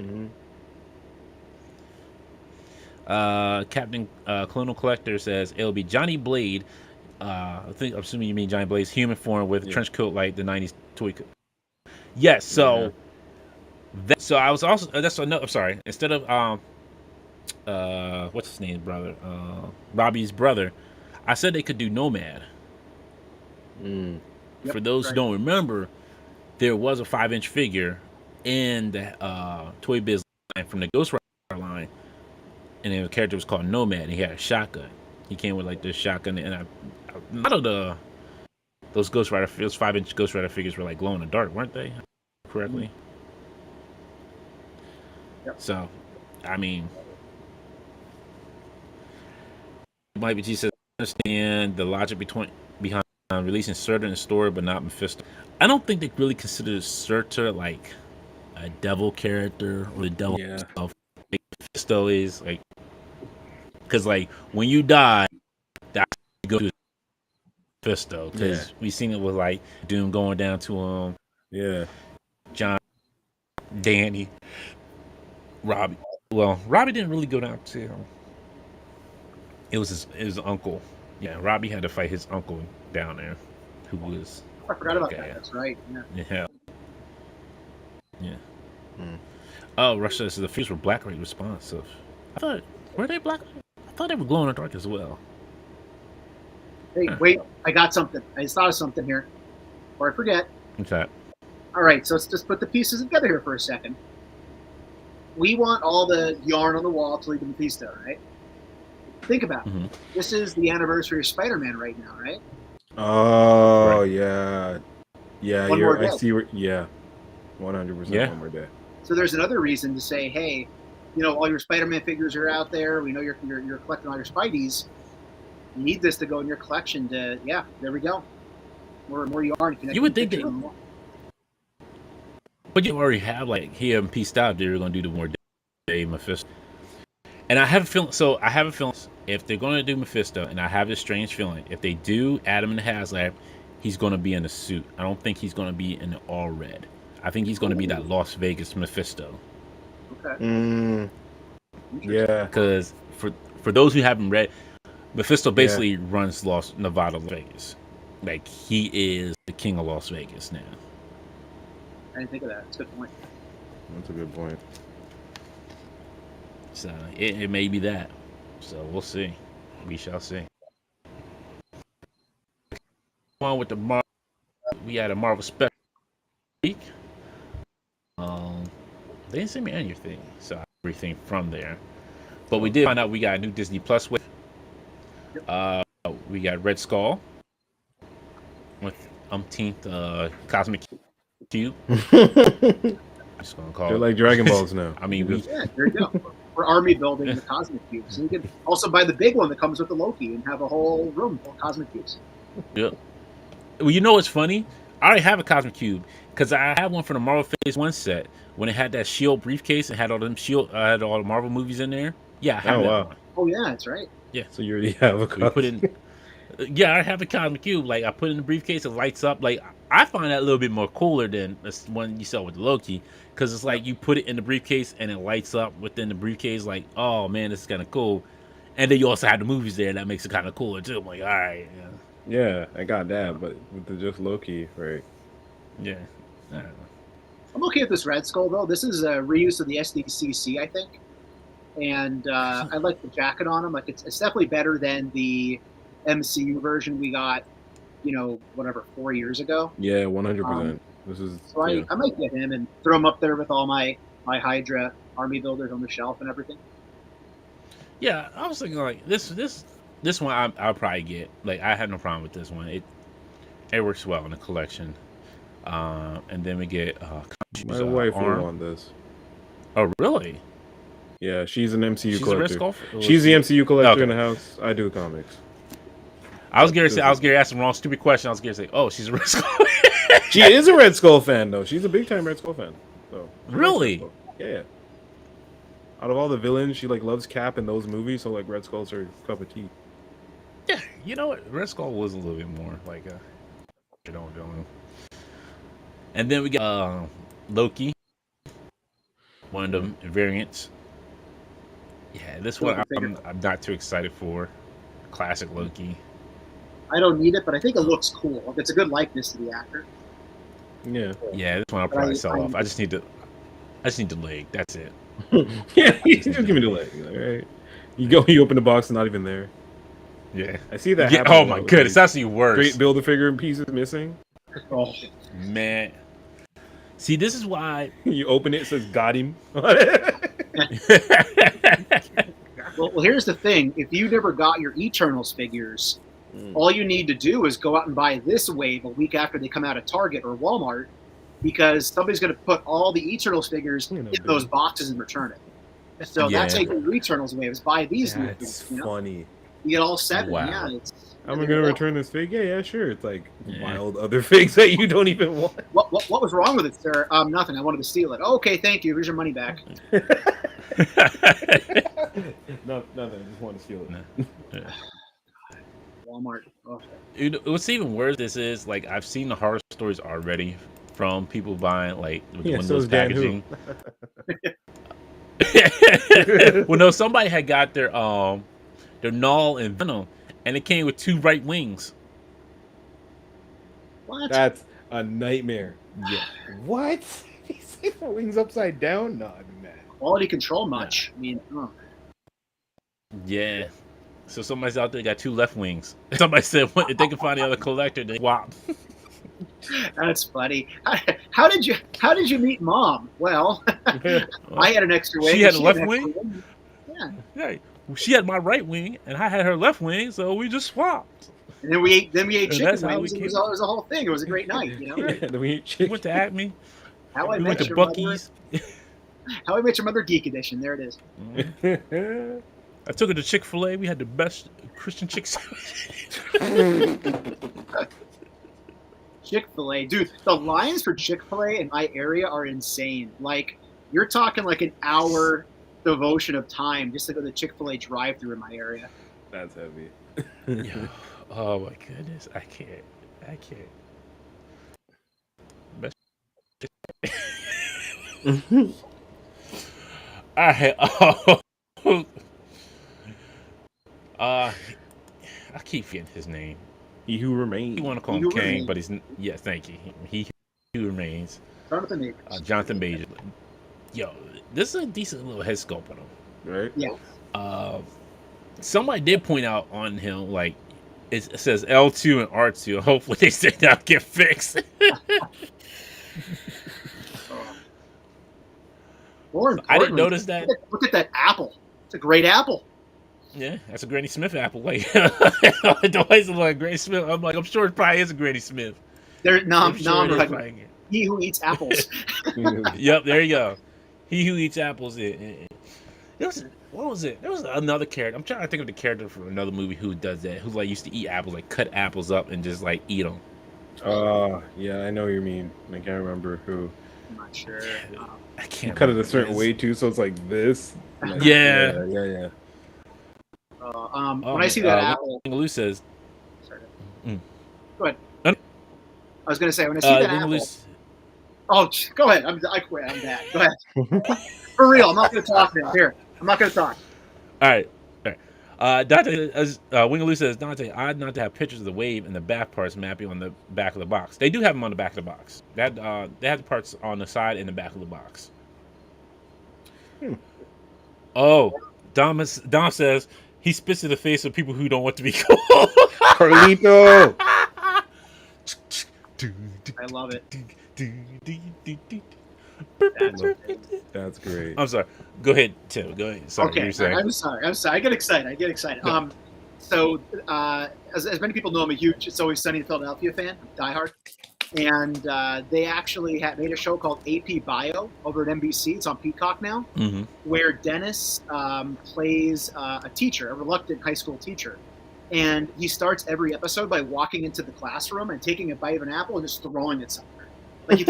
it. Captain Colonel Collector says it'll be Johnny Blade. I'm assuming you mean Johnny Blade's human form with a trench coat like the 90s toy coat. Yes, so so I was also I'm sorry. Instead of what's his name, brother? Robbie's brother. I said they could do Nomad. For those who don't remember, there was a 5-inch figure in the Toy Biz line from the Ghost Rider line, and the character was called Nomad, and he had a shotgun. He came with like this shotgun, and a lot of those 5-inch Ghost Rider figures were like glow in the dark, weren't they? Correctly. So, I mean, Mike G says, understand the logic behind releasing Surtur in the story, but not Mephisto. I don't think they really consider Surtur like a devil character or the devil himself. Like Mephisto is like, because like when you die, that's what you go to. Mephisto, because we seen it with like Doom going down to Yeah. John, Danny, Robbie. Well, Robbie didn't really go down to him. It was his uncle. Yeah, Robbie had to fight his uncle down there, who was. I forgot about that. That's right. Yeah. Oh, Russia says the fears were black rate responsive. I thought were they black? I thought they were glow in the dark as well. Hey, wait! I got something. I just thought of something here. Before I forget. What's that? All right, so let's just put the pieces together here for a second. We want all the yarn on the wall to lead to Mephisto, right? Think about it. This is the anniversary of Spider-Man right now, right? Oh, Right. yeah. Yeah, One more I day. see where, yeah. 100% Yeah. one more day. So there's another reason to say, hey, you know, all your Spider-Man figures are out there. We know you're collecting all your Spideys. You need this to go in your collection to, yeah, there we go. More yarn. You would think that, but you already have like here and pieced out. They're going to do the more day Mephisto, and I have a feeling. So I have a feeling if they're going to do Mephisto, and I have this strange feeling if they do Adam in the HasLab, he's going to be in a suit. I don't think he's going to be in the all red. I think he's going to be that Las Vegas Mephisto. Okay. Yeah. Because for those who haven't read, Mephisto basically runs Nevada, Las Vegas. Like he is the king of Las Vegas now. I didn't think of that. That's a good point. That's a good point. So it may be that. So we'll see. We shall see. On with the Marvel, we had a Marvel special week. They didn't send me anything, so everything from there. But we did find out we got a new Disney Plus with. We got Red Skull with umpteenth Cosmic Cube. Just gonna call They're it. like Dragon Balls now. I mean, Yeah, there you go. We're army building the Cosmic Cubes. So you can also buy the big one that comes with the Loki and have a whole room full of Cosmic Cubes. Yeah. Well, you know what's funny? I already have a Cosmic Cube because I had one for the Marvel Phase 1 set when it had that Shield briefcase and had all them Shield, had all the Marvel movies in there. Yeah, I have that one. Oh yeah, that's right. Yeah. So you already have a So you put in. Yeah, I have a Cosmic Cube. Like I put it in the briefcase, it lights up. Like I find that a little bit more cooler than the one you saw with Loki, because it's like you put it in the briefcase and it lights up within the briefcase. Like, oh man, this is kind of cool. And then you also have the movies there, that makes it kind of cooler too. I'm like, all right, Yeah, I got that, but with the just Loki, right? yeah. I don't know. I'm okay with this Red Skull though. This is a reuse of the SDCC, I think, and I like the jacket on him. Like it's definitely better than the MCU version we got, you know, whatever 4 years ago. Yeah, 100%. This is. So yeah. I might get him and throw him up there with all my Hydra army builders on the shelf and everything. Yeah, I was thinking like this one I'll probably get. Like I have no problem with this one. It works well in the collection. And then we get My wife will arm. want this. Oh really? Yeah, she's an MCU She's a Red collector. Skull. She's the MCU collector Okay. in the house. I do comics. I was going to ask the wrong stupid question. I was going to say, oh, she's a Red Skull. She is a Red Skull fan, though. She's a big time Red Skull fan. So Really? Yeah. Out of all the villains, she like loves Cap in those movies, so like Red Skull's her cup of tea. Yeah, you know what? Red Skull was a little bit more like a villain. And then we got Loki, one of them variants. Yeah, this one I'm not too excited for. Classic Loki. I don't need it, but I think it looks cool. Like, it's a good likeness to the actor. Yeah. Yeah, this one I'll probably sell off. I just need the leg. That's it. Yeah, you just give me the leg. All right. You open the box, and not even there. Yeah. I see that. Yeah, happen oh a lot my with goodness, these that's even worse. Great Build-A-Figure pieces missing. Oh, Man. See, this is why. You open it, says "Got him." well, here's the thing. If you never got your Eternals figures, all you need to do is go out and buy this wave a week after they come out of Target or Walmart, because somebody's going to put all the Eternals figures in those boxes and return it. So that's how you get your Eternals waves. Buy these new That's things. You know? funny. You get all 7. Wow. Yeah, it's. Am I gonna return this fig? Yeah, sure. It's like wild other figs that you don't even want. What was wrong with it, sir? Nothing. I wanted to steal it. Okay, thank you. Here's your money back. No, nothing. I just want to steal it. Yeah. Walmart. Oh. What's even worse, this is like I've seen the horror stories already from people buying like with the Windows packaging. Well, no, somebody had got their Null and Venom, and it came with 2 right wings. What? That's a nightmare. Yeah. What? He said the wings upside down? No, I'd be mad. Quality control much. I mean, Yeah. So somebody's out there got 2 left wings. Somebody said if they can find the other collector, they swap. That's funny. How did you meet Mom? Well, I had an extra wing. She had a left wing. Yeah. Hey, she had my right wing, and I had her left wing, so we just swapped. And then we ate chicken that's how wings. we It was a whole thing. It was a great night. You know. Yeah, then we ate We chicken. went to Acme. How I We went Met to Your Buc-ee's. Mother. How I Met Your Mother Geek Edition. There it is. I took her to Chick-fil-A. We had the best Christian chick Chick-fil-A, dude. The lines for Chick-fil-A in my area are insane. Like, you're talking like an hour devotion of time just to go to the Chick-fil-A drive-through in my area. That's heavy. Yo, oh my goodness, I can't. Best. All right. I keep forgetting his name. He who remains. You want to call him Kang, but he's yes, thank you. He who remains. Jonathan Majors. Jonathan Majors. Yo, this is a decent little head sculpt on him. Right? Yeah. Somebody did point out on him, like, it says L2 and R2. Hopefully they say that'll get fixed. More I didn't importantly, notice that. Look at that apple. It's a great apple. Yeah, that's a Granny Smith apple. Like, the place is like Granny Smith. I'm like, I'm sure it probably is a Granny Smith. He who eats apples. Yep, there you go. He who eats apples. What was it? There was another character. I'm trying to think of the character from another movie who does that. Who like used to eat apples, like cut apples up and just like eat them. Yeah, I know what you mean. I can't remember who. I'm not sure. I can't Cut it a certain way too, so it's like this. Like, yeah. When I see that apple, Lou says. sorry. Mm. Go ahead. Uh, I was going to say when I see that apple. Oh, go ahead. I quit. I'm bad. Go ahead. For real, I'm not going to talk now. Here, I'm not going to talk. All right. Dante, as Wingaloo says, Dante, odd not to have pictures of the wave and the back parts mapping on the back of the box. They do have them on the back of the box. They have the parts on the side and the back of the box. Oh, Dom says he spits in the face of people who don't want to be cool. Carlito. I love it. That's great. I'm sorry. Go ahead, Tim. Go ahead. Sorry, Okay, you're saying. I'm sorry. I get excited. So as many people know, I'm a huge It's Always Sunny in Philadelphia fan, diehard. And they actually made a show called AP Bio over at NBC. It's on Peacock now, where Dennis plays a teacher, a reluctant high school teacher. And he starts every episode by walking into the classroom and taking a bite of an apple and just throwing it somewhere. Like he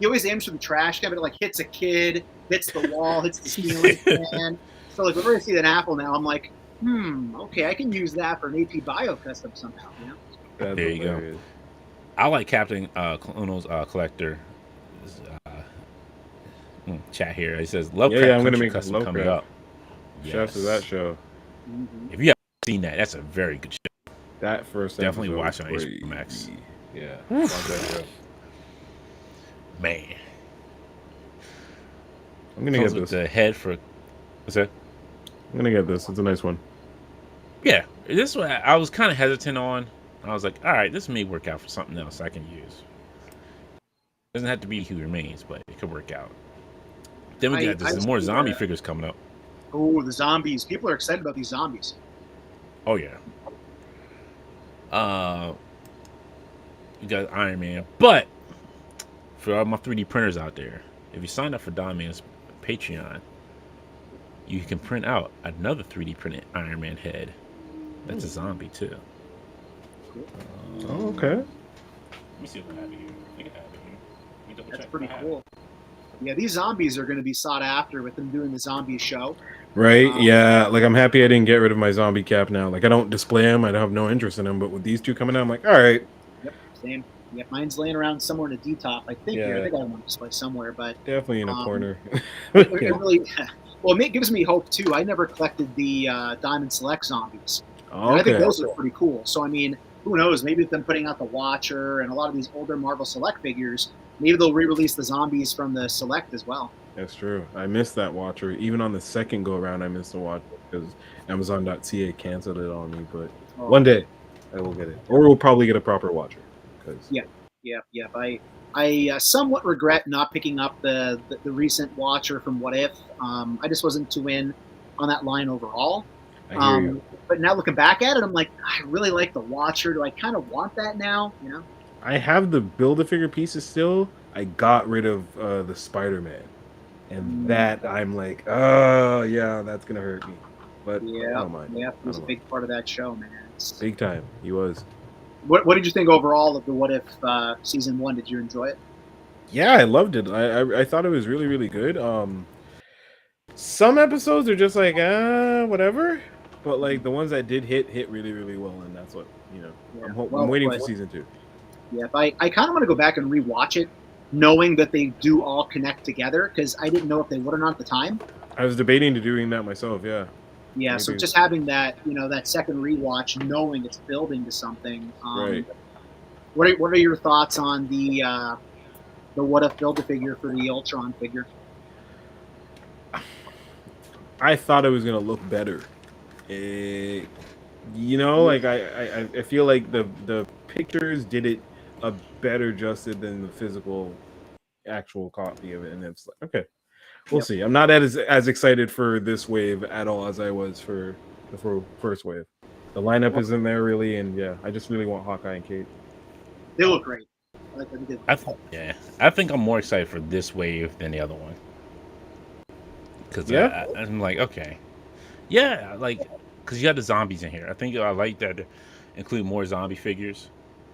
always aims for the trash can, but it like hits a kid, hits the wall, hits the ceiling fan. So like whenever I see an apple now, I'm like, okay, I can use that for an AP Bio custom somehow. You know? That's there you hilarious. go. I like Captain Clono's collector. Chat here. He says, "Love Yeah, I'm gonna Country make custom Lovecraft. coming up." Shout out to that show. Mm-hmm. If you haven't seen that, that's a very good show. That first Definitely episode watch was on HBO Max. crazy. Yeah, watch that show. Man, I'm gonna comes get with this. the head for. What's that? I'm gonna get this. It's a nice one. Yeah, this one I was kind of hesitant on. I was like, all right, this may work out for something else I can use. Doesn't have to be Who Remains, but it could work out. Then we got some more zombie figures coming up. Oh, the zombies! People are excited about these zombies. Oh yeah. You got Iron Man, but for all my 3D printers out there, if you sign up for Don Man's Patreon, you can print out another 3D printed Iron Man head. That's a zombie too. Okay. Let me see what I have here. I think I have it here. Let me double That's check pretty if I have cool. Yeah, these zombies are going to be sought after with them doing the zombie show. Right? Yeah. Like I'm happy I didn't get rid of my zombie cap now. Like I don't display them. I don't have no interest in them. But with these two coming out, I'm like, all right. Yep, same. Yep, mine's laying around somewhere in a D-top. I think here. I Yeah. think I want to display somewhere, but Definitely in a um, corner. it really, well, it gives me hope too. I never collected the Diamond Select zombies. And I think Okay. those are pretty cool. So I mean, who knows? Maybe with them putting out the Watcher and a lot of these older Marvel Select figures, maybe they'll re-release the zombies from the Select as well. That's true. I missed that Watcher. Even on the second go around, I missed the Watcher because Amazon.ca canceled it on me. But one day I will get it, or we'll probably get a proper Watcher. Yeah. I somewhat regret not picking up the recent Watcher from What If. I just wasn't too in on that line overall. I hear you. But now looking back at it, I'm like, I really like the Watcher. Do I kind of want that now? You know? I have the Build-A-Figure pieces still. I got rid of the Spider-Man, and that I'm like, oh yeah, that's gonna hurt me. But I don't mind. Yeah, he was a big part of that show, man. Big time. He was. What did you think overall of the What If season 1? Did you enjoy it? Yeah, I loved it. I thought it was really, really good. Some episodes are just like whatever, but like the ones that did hit really, really well, and that's what Yeah, I'm waiting for season 2. Yeah, I kind of want to go back and rewatch it, knowing that they do all connect together, because I didn't know if they would or not at the time. I was debating to doing that myself. Yeah. Yeah, Maybe. So just having that, that second rewatch, knowing it's building to something. Right. What are your thoughts on the What If Build-A-Figure for the Ultron figure? I thought it was gonna look better. Like I feel like the pictures did it a better justice than the physical actual copy of it, and it's like, okay, we'll see. I'm not as excited for this wave at all as I was for the first wave. The lineup isn't there really, and yeah, I just really want Hawkeye and Kate. They look great. I think I'm more excited for this wave than the other one. Because I'm like, okay, yeah, like because you have the zombies in here. I think I like that they include more zombie figures.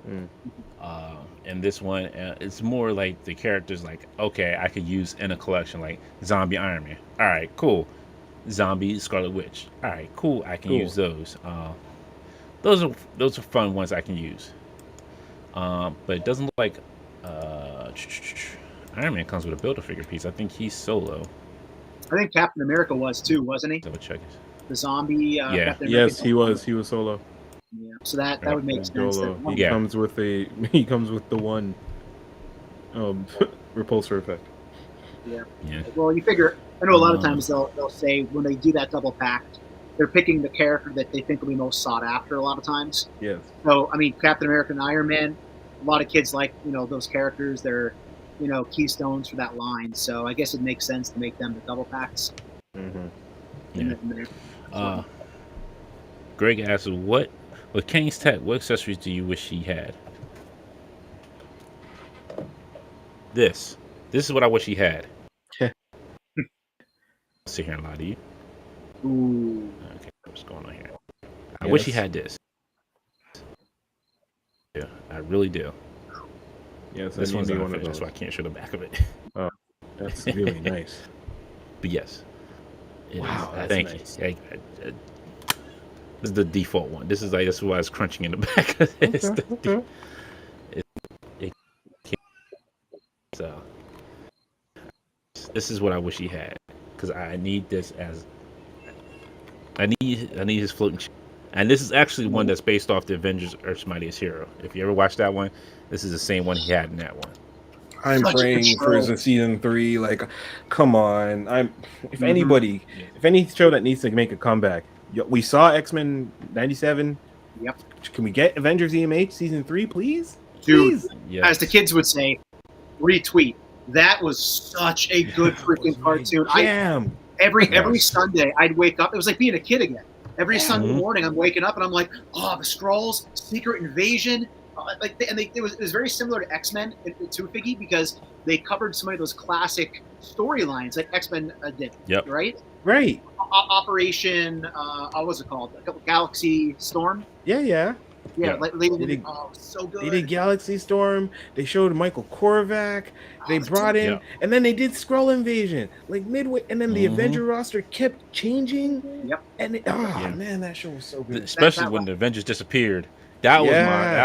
And this one, it's more like the characters like, okay, I could use in a collection, like Zombie Iron Man. All right, cool. Zombie Scarlet Witch. All right, cool. I can use those. Those are fun ones I can use. But it doesn't look like Iron Man comes with a Build-A-Figure piece. I think he's solo. I think Captain America was too, wasn't he? Double check it. The zombie. Yes, he was. He was solo. Yeah, so that would make sense. He comes with the one repulsor effect. Yeah. Well, you figure. I know a lot of times they'll say when they do that double pack, they're picking the character that they think will be most sought after. A lot of times. Yes. So I mean, Captain America and Iron Man. A lot of kids like those characters. They're keystones for that line. So I guess it makes sense to make them the double packs. Yeah. Greg asks, with Kane's Tech, what accessories do you wish he had? This is what I wish he had. I'll sit here and lie to you. Ooh. Okay, what's going on here? I wish he had this. Yeah, I really do. Yes, this one's one of those, so I can't show the back of it. Oh, that's really nice. But yes. Wow, thank nice. you. This is the default one. This is why I was crunching in the back of this. So this is what I wish he had, because I need this as I need his floating. And this is actually one that's based off the Avengers Earth's Mightiest Hero. If you ever watched that one, this is the same one he had in that one. I'm praying for the season 3. Like, come on! If any show that needs to make a comeback, we saw X-Men '97. Yep. Can we get Avengers EMH season 3, please? Dude, please? Yes. As the kids would say, retweet. That was such a good freaking cartoon. Every Sunday I'd wake up. It was like being a kid again. Every Sunday morning I'm waking up and I'm like, oh, the Skrulls, Secret Invasion. It was very similar to X-Men to Figgy, because they covered so many of those classic storylines like X-Men did. Yep. Right. Right. Operation. What was it called? Galaxy Storm. Yeah. Yeah, Yeah. like they They did. did- Oh, so good. They did Galaxy Storm. They showed Michael Korvac. They that's brought in, Yeah. and then they did Skrull Invasion, like midway, and then the Avenger roster kept changing. Yep. And Yeah. man, that show was so good. Especially when the Avengers disappeared. That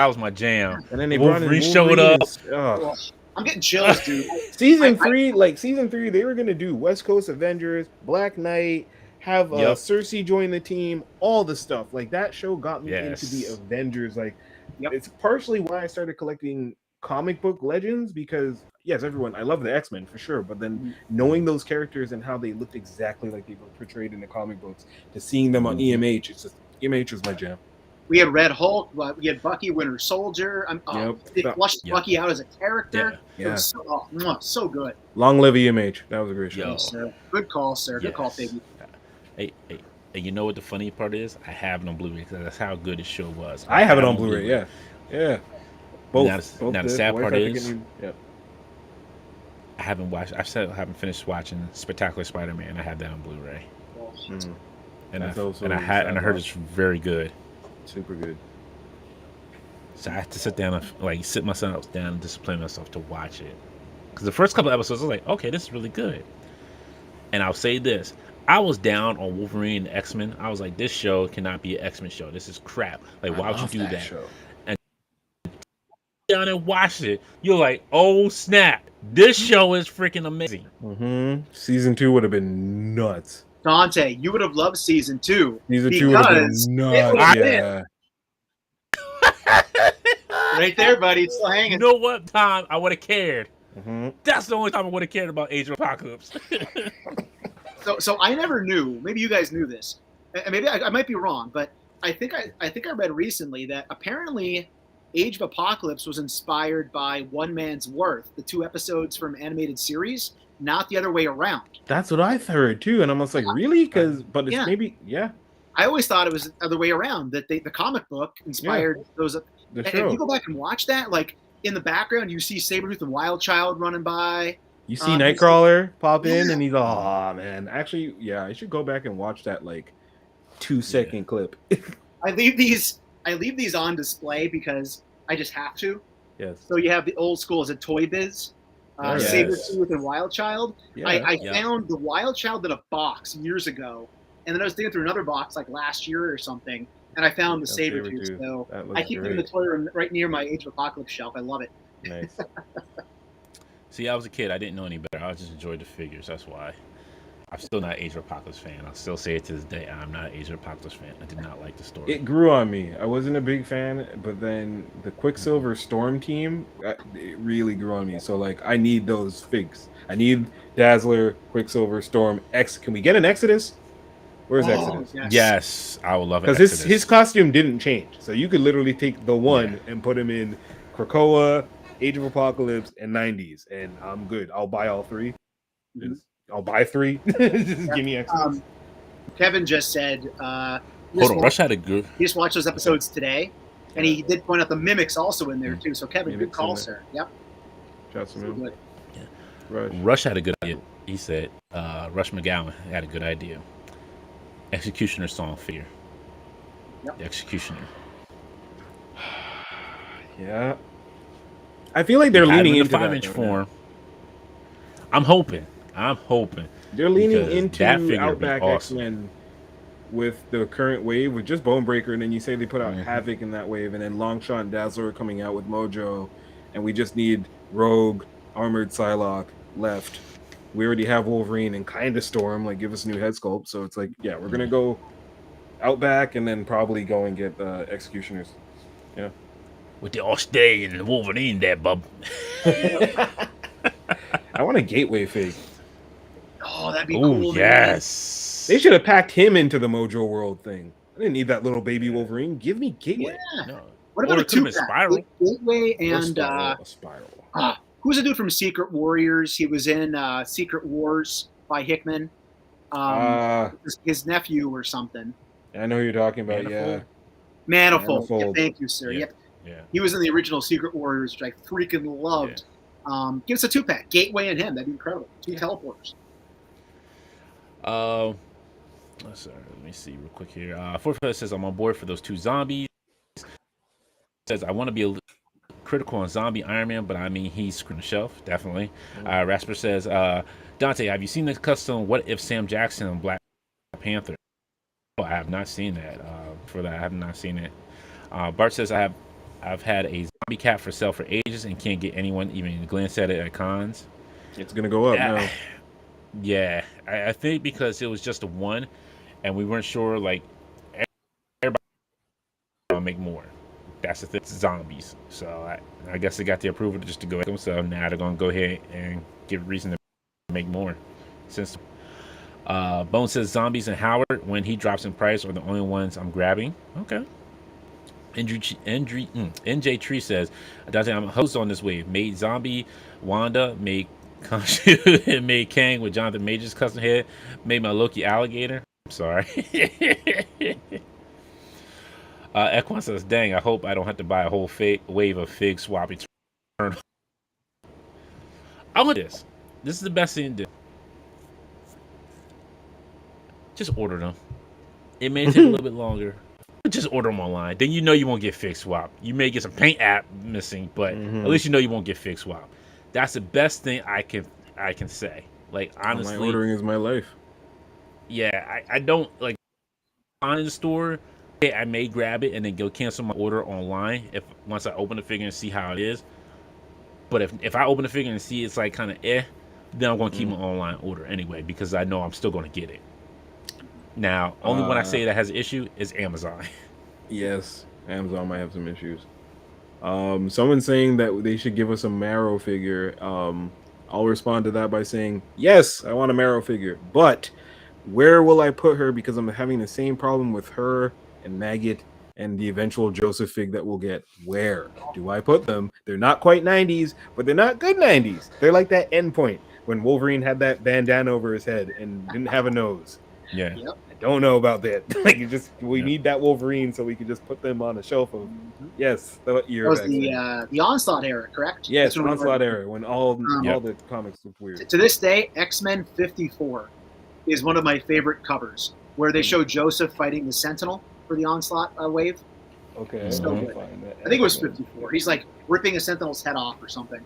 was my jam. And then they brought in Wolverine showed Wolverine. up. Oh, I'm getting chills, dude. Season 3, they were gonna do West Coast Avengers, Black Knight, have Yep. Cersei join the team, all the stuff. Like that show got me into the Yes. Avengers. Like Yep. it's partially why I started collecting comic book legends, because yes, everyone, I love the X-Men for sure, but then knowing those characters and how they looked exactly like they were portrayed in the comic books, to seeing them on EMH, it's just EMH was my jam. We had Red Hulk. We had Bucky, Winter Soldier. They flushed Bucky out as a character. Yeah. It was so good. Long live EMH. That was a great show. Yo. Yes, sir. Good call, sir. Good call, Yes. Figgy. Hey, you know what the funny part is? I have it on Blu-ray because that's how good the show was. I have it on Blu-ray. Yeah. Both. Now the sad part is, yeah. I haven't finished watching Spectacular Spider-Man. I have that on Blu-ray, and I heard it's very good. Super good. So I have to sit myself down and discipline myself to watch it. Because the first couple episodes, I was like, okay, this is really good. And I'll say this. I was down on Wolverine and X-Men. I was like, this show cannot be an X-Men show. This is crap. Like, why would you do that? Show. And down and watch it. You're like, oh, snap. This show is freaking amazing. Season 2 would have been nuts. Dante, you would have loved season 2. Season 2 would have been nuts. Yeah. Right there, buddy. It's still hanging. You know what time I would have cared? That's the only time I would have cared about Age of Apocalypse. So I never knew. Maybe you guys knew this. And maybe I might be wrong, but I think I read recently that apparently Age of Apocalypse was inspired by One Man's Worth, the 2 episodes from animated series, not the other way around. That's what I've heard too, and I'm almost like, really? But it's maybe, I always thought it was the other way around, that the comic book inspired those. And if you go back and watch that, like in the background, you see Sabretooth and Wild Child running by. You see Nightcrawler pop in, and he's oh man. Actually, I should go back and watch that like 2-second clip. I leave these on display because I just have to. Yes. So you have the old school as a Toy Biz. Sabretooth and Wild Child. I found the Wild Child in a box years ago, and then I was digging through another box like last year or something, and I found the Sabretooth. So I keep it in the toy room right near my Age of Apocalypse shelf. I love it. Nice. See, I was a kid. I didn't know any better. I just enjoyed the figures. That's why. I'm still not an Age of Apocalypse fan. I'll still say it to this day. I'm not an Age of Apocalypse fan. I did not like the story. It grew on me. I wasn't a big fan, but then the Quicksilver Storm team, it really grew on me. So, like, I need those figs. I need Dazzler, Quicksilver, Storm, X. Can we get an Exodus? Where's Exodus? Yes, I would love it. Because his costume didn't change. So you could literally take the one and put him in Krakoa, Age of Apocalypse, and 90s. And I'm good. I'll buy all 3. I'll buy 3. Just give me Exodus. Kevin just said... hold on, Rush had a good... He just watched those episodes today, and he did point out the Mimics also in there, too. So, Kevin, good call, sir. Yep. Good. Rush had a good idea. He said, Rush McGowan had a good idea. Executioner song figure. Yep. The Executioner. Yeah. I feel like they're leaning into 5-inch form. I'm hoping. They're leaning into that figure Outback awesome. X-Men with the current wave with just Bonebreaker, and then you say they put out Havoc in that wave, and then Longshot and Dazzler coming out with Mojo, and we just need Rogue, Armored Psylocke left. We already have Wolverine and kind of Storm, like give us a new head sculpt. So it's like, we're gonna go Outback and then probably go and get Executioners. Yeah. With the Australian and Wolverine there, bub. I want a Gateway fig. Oh, that'd be cool. Yes. They should have packed him into the Mojo World thing. I didn't need that little baby Wolverine. Give me Gateway. Yeah. No. What about a 2-pack? Spiral? Gateway and a Spiral. Who's the dude from Secret Warriors? He was in Secret Wars by Hickman. His nephew or something. I know who you're talking about. Manifold? Manifold. Manifold. Yeah, thank you, sir. Yeah. Yep. Yeah. He was in the original Secret Warriors, which I freaking loved. Give us a 2-pack. Gateway and him. That'd be incredible. 2 teleporters. Let me see real quick here. Fourth says I'm on board for those 2 zombies. says, I want to be a critical on zombie Iron Man, but I mean, he's on the shelf, definitely. Rasper says, Dante, have you seen the custom What If Sam Jackson and Black Panther? Oh, I have not seen that. For that, I have not seen it. Bart says, I've had a zombie cat for sale for ages and can't get anyone even glance at it at cons. It's gonna go up now. Yeah, I think because it was just a one, and we weren't sure, like, everybody will make more. That's the thing, it's zombies. So I guess they got the approval just to go at them. So now they're gonna go ahead and give reason to make more. Since Bone says zombies and Howard, when he drops in price, are the only ones I'm grabbing. Okay. NJ Tree says, Dante, I'm a host on this wave. Made zombie Wanda, made Khonshu, and made Kang with Jonathan Majors custom head. Made my Loki alligator. I'm sorry. Equan says, dang, I hope I don't have to buy a whole wave of fig swapping. I want this. This is the best thing to do. Just order them. It may take a little bit longer. Just order them online. Then you know you won't get fig swap. You may get some paint app missing, but at least you know you won't get fig swap. That's the best thing I can say. Like, honestly, Online ordering is my life. Yeah, I don't like in the store. Okay, I may grab it and then go cancel my order online once I open the figure and see how it is. But if I open the figure and see it's like kind of then I'm gonna keep my online order anyway because I know I'm still gonna get it. Now, only one I say that has an issue is Amazon. Yes, Amazon might have some issues. Someone's saying that they should give us a Marrow figure. I'll respond to that by saying, yes, I want a Marrow figure, but where will I put her? Because I'm having the same problem with her and Maggot and the eventual Joseph fig that we'll get. Where do I put them? They're not quite 90s, but they're not good 90s. They're like that end point when Wolverine had that bandana over his head and didn't have a nose. Yeah. Yep. I don't know about that. Like, we need that Wolverine so we can just put them on a shelf of yes. That was the Onslaught era, correct? Yes, Onslaught era when all the comics look weird. To this day, X-Men 54 is one of my favorite covers, where they show Joseph fighting the Sentinel for the Onslaught wave. Okay, So good. I think it was 54. He's like ripping a Sentinel's head off or something.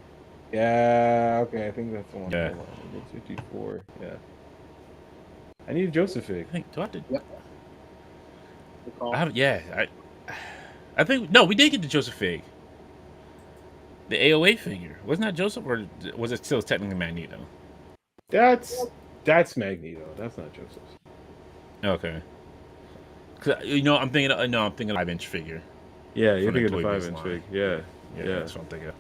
Yeah, okay, I think that's the one. Yeah. 54. Yeah. I need a Joseph fig. I think do I have to? Yep. I haven't. Yeah, I think no. We did get the Joseph fig. The AOA figure wasn't that Joseph, or was it still technically Magneto? That's Magneto. That's not Joseph's. Okay. Cause I'm thinking. I'm thinking 5-inch figure. Yeah, you're From the thinking the Toy 5-inch Biz fig. line. Yeah. That's what I'm thinking.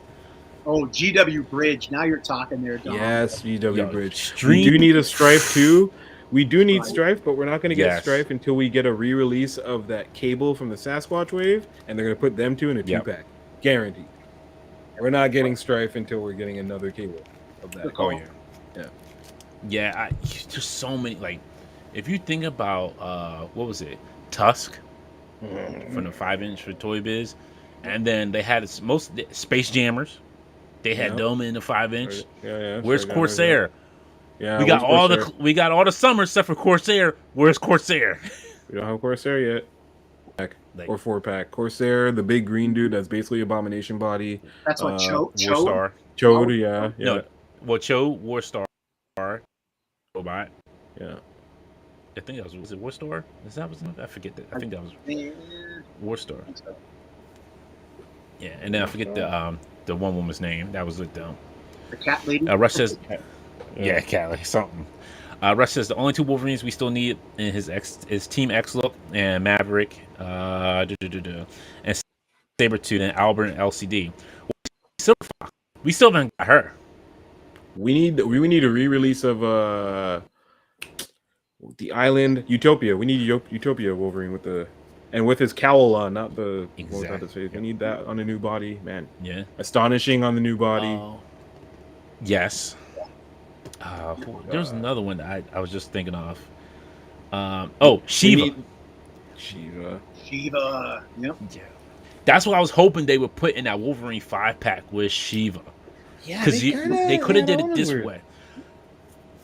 Oh, GW Bridge. Now you're talking there, Dom. Yes, GW Yo, Bridge. Stream- We do need a Strife too. We do need Strife, but we're not going to get Yes. Strife until we get a re-release of that Cable from the Sasquatch wave, and they're going to put them two in a two-pack. Guaranteed. We're not getting Strife until we're getting another Cable of that. Oh yeah. Yeah, there's so many. Like, if you think about what was it, Tusk from the 5-inch for Toy Biz, and then they had most Space Jammers. They had Doma in the 5-inch. Yeah. Where's Corsair? Yeah, we got all the summers except for Corsair. Where's Corsair? We don't have Corsair yet. Or 4-pack. Corsair, the big green dude that's basically Abomination body. That's what Warstar. Chode, yeah. No, well, Warstar, Robot. Yeah. I think that was it Warstar? Is that was I forget that. I think that was Warstar. Yeah, and then I forget the one woman's name. That was it though. The cat lady. Rush says, yeah, cat lady, something. Rush says the only two Wolverines we still need in his Team X look and Maverick, and Sabretooth and Albert and LCD. We still haven't got her. We need a re-release of the Island Utopia. We need Utopia Wolverine with his cowl on, not the exactly. His face. We need that on a new body, man. Yeah, Astonishing on the new body. Yes. There's another one that I was just thinking of. Shiva. Shiva. Yep. Yeah. That's what I was hoping they would put in that Wolverine 5-pack with Shiva. Yeah, because they could have did it this way.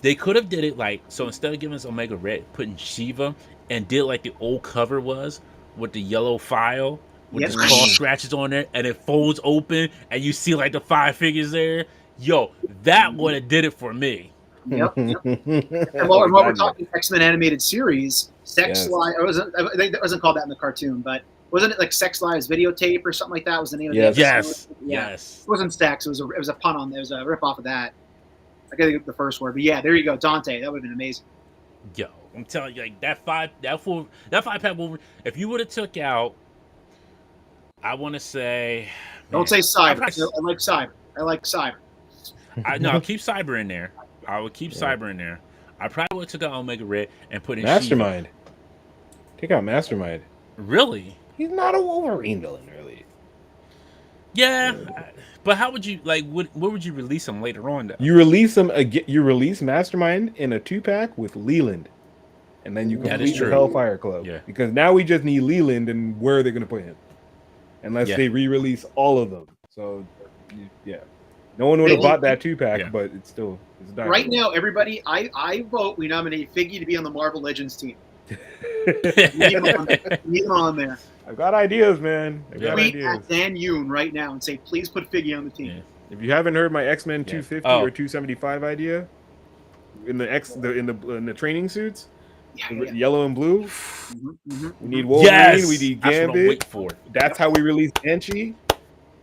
They could have did it like, so instead of giving us Omega Red, putting Shiva and did like the old cover was with the yellow file with Yep. the cross scratches on it, and it folds open, and you see like the 5 figures there. Yo, that would have did it for me. Yep. And Oh while, my while we're God, yeah. talking X-Men animated series, Sex Yes. Live, I think that wasn't called that in the cartoon, but wasn't it like Sex Live's videotape or something like that? Was the name of Yes. the episode? Yes, Yeah. yes. It wasn't Sex. It was a pun on there. It was a rip off of that. I gotta get the first word, but yeah, there you go, Dante. That would have been amazing. Yo, I'm telling you, like that 5-pack Wolverine. If you would have took out, I want to say, Don't say Cyber. probably- I like Cyber. I like Cyber. no, keep Cyber in there. I would keep Yeah. Cyber in there. I probably would have took out Omega Red and put in Mastermind. Take out Mastermind. Shiva. Really? He's not a Wolverine villain, really. Yeah, but how would you like? Where would you release him later on? Though? You release him again. You release Mastermind in a 2-pack with Leland, and then you That complete is the true. Hellfire Club. Yeah. Because now we just need Leland, and where are they going to put him? Unless Yeah. they re-release all of them. So, yeah, no one would have bought that 2-pack, Yeah. but it's still dying. Right now, everybody, I vote we nominate Figgy to be on the Marvel Legends team. Need him on there. I've got ideas, man. I've got Tweet ideas. at Dan Yoon right now and say, please put Figgy on the team. Yeah. If you haven't heard my X-Men 250 Oh. or 275 idea, in the training suits, Yeah. yellow and blue, Mhm. we need Wolverine, Yes, we need that's what I'm Gambit. waiting for. That's how we release Banshee.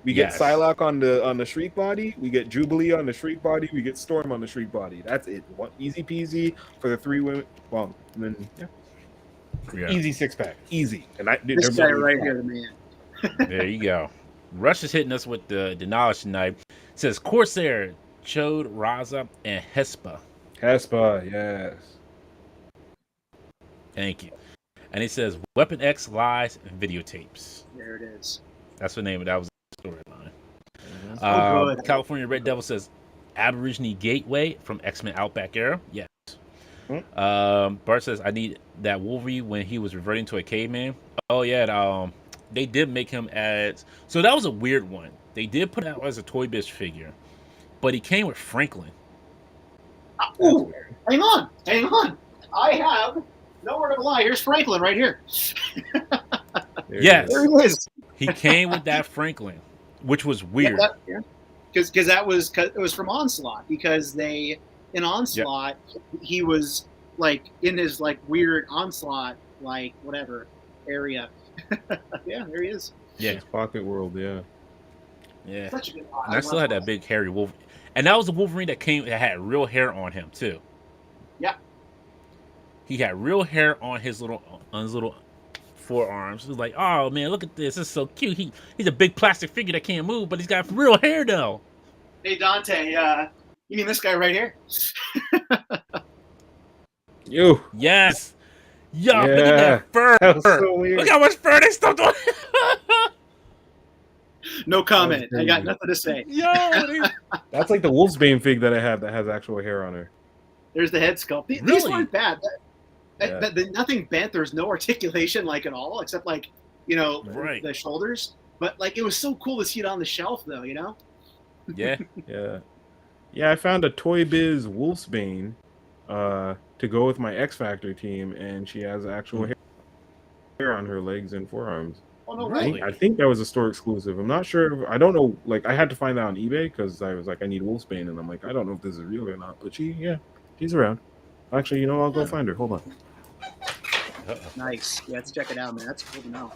We get Yes. Psylocke on the Shriek body. We get Jubilee on the Shriek body. We get Storm on the Shriek body. That's it. One, easy peasy for the 3 women. Well, and then Yeah. easy 6-pack, easy. And This guy right here, the man. There you go. Rush is hitting us with the knowledge tonight. It says Corsair, Chode, Raza, and Hespa. Hespa, yes. Thank you. And it says Weapon X lies and videotapes. There it is. That's the name of that was the storyline. Oh, good. California Red Devil says Aborigine Gateway from X-Men Outback Era. Yes. Bart says I need that Wolverine when he was reverting to a caveman. Oh yeah, they did make him as so that was a weird one. They did put out as a Toy Biz figure, but he came with Franklin. Ooh, hang on. I have no word of a lie. Here's Franklin right here. There Yes. it There is. he is. He came with that Franklin, which was weird. Because it was from Onslaught. Because in Onslaught he was like in his like weird Onslaught like whatever area. Yeah, there he is. Yeah, It's Pocket World, yeah. yeah. Such a good. And I still had that big hairy Wolverine, and that was the Wolverine that had real hair on him too. Yeah. He had real hair on his little forearms. It was like, oh man, look at this. This is so cute. He's a big plastic figure that can't move, but he's got real hair though. Hey Dante, you mean this guy right here? You. Yes. Yo, look at Yeah. that fur. That was so weird. Look how much fur they stuffed on. No comment. That was I got crazy. nothing to say. Yo, That's like the Wolfsbane fig that I have that has actual hair on her. There's the head sculpt. These Really? weren't bad. Yeah. Nothing bent. There's no articulation like at all, except like Right. the shoulders. But like it was so cool to see it on the shelf, though. yeah. Yeah. Yeah, I found a Toy Biz Wolfsbane to go with my X Factor team, and she has actual hair on her legs and forearms. Oh no Really? way! I think that was a store exclusive. I'm not sure. I don't know. Like, I had to find that on eBay because I was like, I need Wolfsbane, and I'm like, I don't know if this is real or not. But she's around. Actually, I'll go find her. Hold on. Nice. Yeah, let's check it out, man. That's cool to know.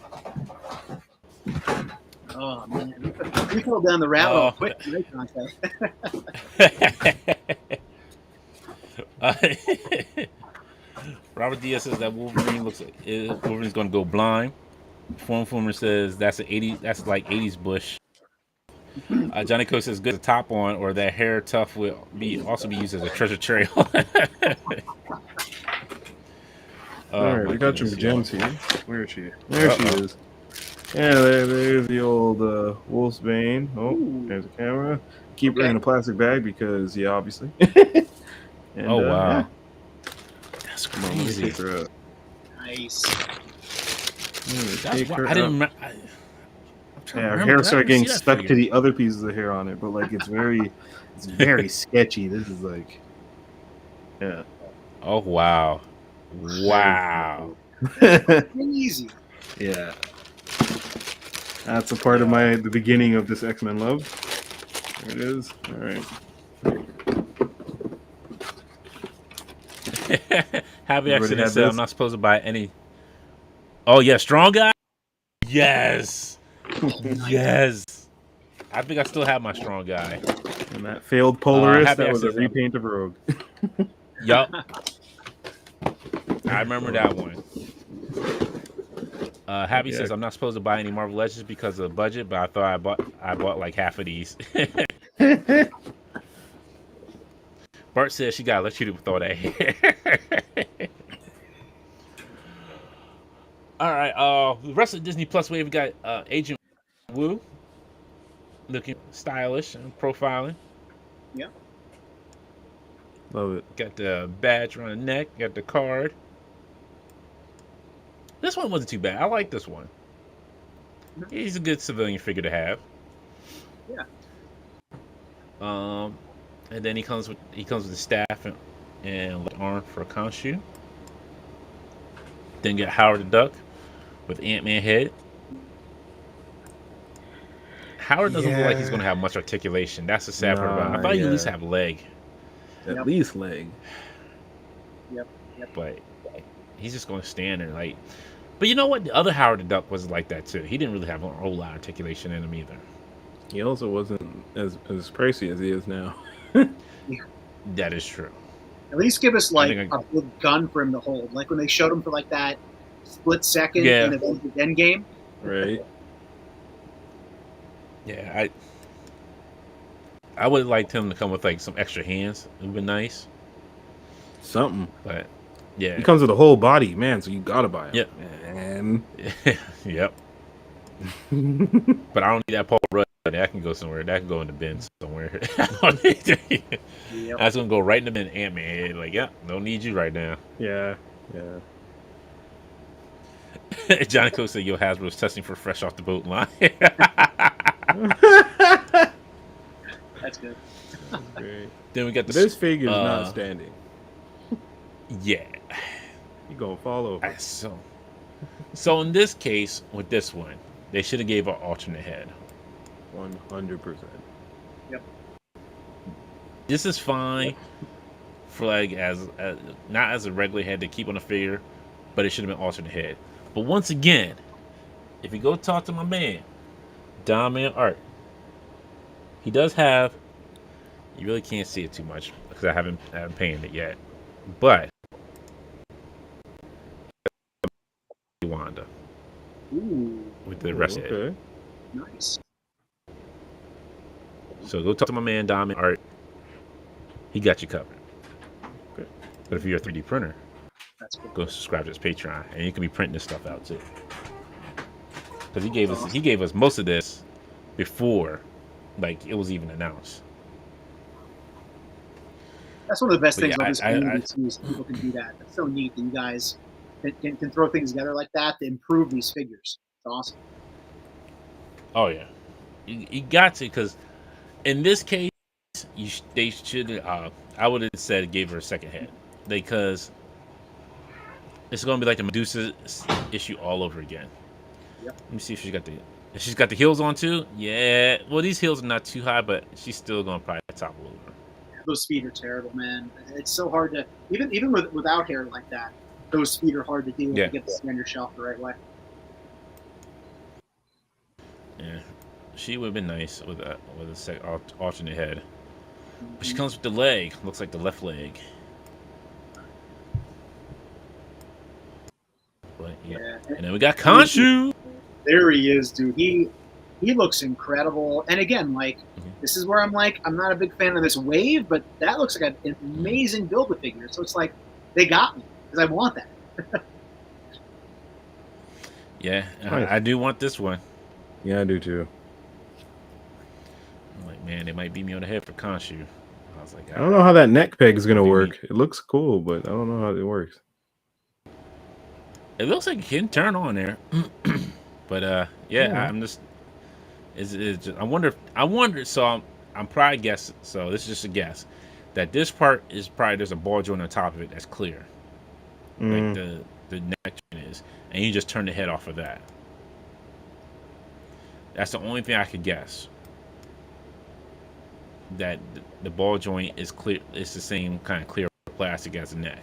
Oh man, we fell down the rabbit hole quick, right, Dante? Robert Diaz says that Wolverine's going to go blind. Former says that's like 80s Bush. Johnny Cook says good to top on, or that hair tough will also be used as a treasure trail. All right, we got some gems here. Where is she? There she is. Yeah, there's the old Wolfsbane. Oh, there's a camera. Keep her in a plastic bag because, obviously. And, Oh wow, yeah. that's Come on, let me crazy. take her up. Nice. That's why I didn't. Her hair started getting stuck to the other pieces of hair on it, but like it's very sketchy. This is like, yeah. Oh wow, wow. Easy. Yeah. That's a part of the beginning of this X-Men love. There it is. All right. Happy Everybody accident had said I'm this? not supposed to buy any. Oh yeah, strong guy. Yes, yes. I think I still have my strong guy. And that failed Polaris, Happy that was a accident. repaint of Rogue. Yup. I remember that one. Happy Yeah. says I'm not supposed to buy any Marvel Legends because of the budget, but I thought I bought like half of these. Bart says she gotta let you throw that hair. All right. The rest of the Disney Plus wave, we got Agent Woo, looking stylish and profiling. Yeah. Love it. Got the badge around the neck. Got the card. This one wasn't too bad. I like this one. He's a good civilian figure to have. Yeah. And then he comes with the staff and arm for a Khonshu. Then get Howard the Duck with Ant-Man head. Howard doesn't look like he's going to have much articulation. That's the sad part about it. I thought he'd at least have leg. At least leg. Yep. But he's just going to stand there like. But you know what? The other Howard the Duck was like that too. He didn't really have a whole lot of articulation in him either. He also wasn't as pricey as he is now. That is true. At least give us like a good gun for him to hold. Like when they showed him for like that split second in Avengers Endgame. Right. Yeah, I would have liked him to come with like some extra hands. It would have been nice. Something. But yeah. He comes with a whole body, man, so you gotta buy him. Yep. Man. Yep. But I don't need that Paul Rudd. That can go somewhere. That can go in the bin somewhere. That's gonna go right in the bin. Ant-Man. Like, yeah, don't need you right now. Yeah. Johnny Cook said, "Yo, Hasbro's testing for fresh off the boat line." That's good. Great. Then we got this figure's not standing. Yeah. You gonna fall over. So in this case, with this one, they should have gave an alternate head. 100%. Yep. This is fine for like as not as a regular head to keep on a figure, but it should have been alternate head. But once again, if you go talk to my man, Diamond Art, he does have. You really can't see it too much because I haven't painted it yet, but Wanda with the rest of it. Nice. So go talk to my man Diamond Art. He got you covered. Okay. But if you're a 3D printer, that's cool. Go subscribe to his Patreon, and you can be printing this stuff out too. Because he gave us most of this before, like it was even announced. That's one of the best things about this community is people can do that. It's so neat that you guys can throw things together like that to improve these figures. It's awesome. Oh yeah, you got to, because in this case, they should. I would have said gave her a second head, because it's going to be like the Medusa issue all over again. Yep. Let me see if she's got the heels on too. Yeah. Well, these heels are not too high, but she's still going to probably topple over. Those feet are terrible, man. It's so hard to even without hair like that. Those feet are hard to deal with to get this on your shelf the right way. Yeah, she would have been nice with a alternate head. But she comes with the leg. Looks like the left leg. But yeah. And then we got Khonshu. There he is, dude. He looks incredible. And again, like this is where I'm like, I'm not a big fan of this wave, but that looks like an amazing Build-A-Figure. So it's like they got me because I want that. Yeah, I do want this one. Yeah, I do too. I'm like, man, they might beat me on the head for Khonshu. I was like, I don't know how that neck peg is gonna work. It looks cool, but I don't know how it works. It looks like it can turn on there, but yeah, I'm just. It's just, I wonder. So I'm probably guessing. So this is just a guess that this part is probably there's a ball joint on top of it that's clear, like the neck is, and you just turn the head off of that. That's the only thing I could guess. That the ball joint is clear. It's the same kind of clear plastic as the neck.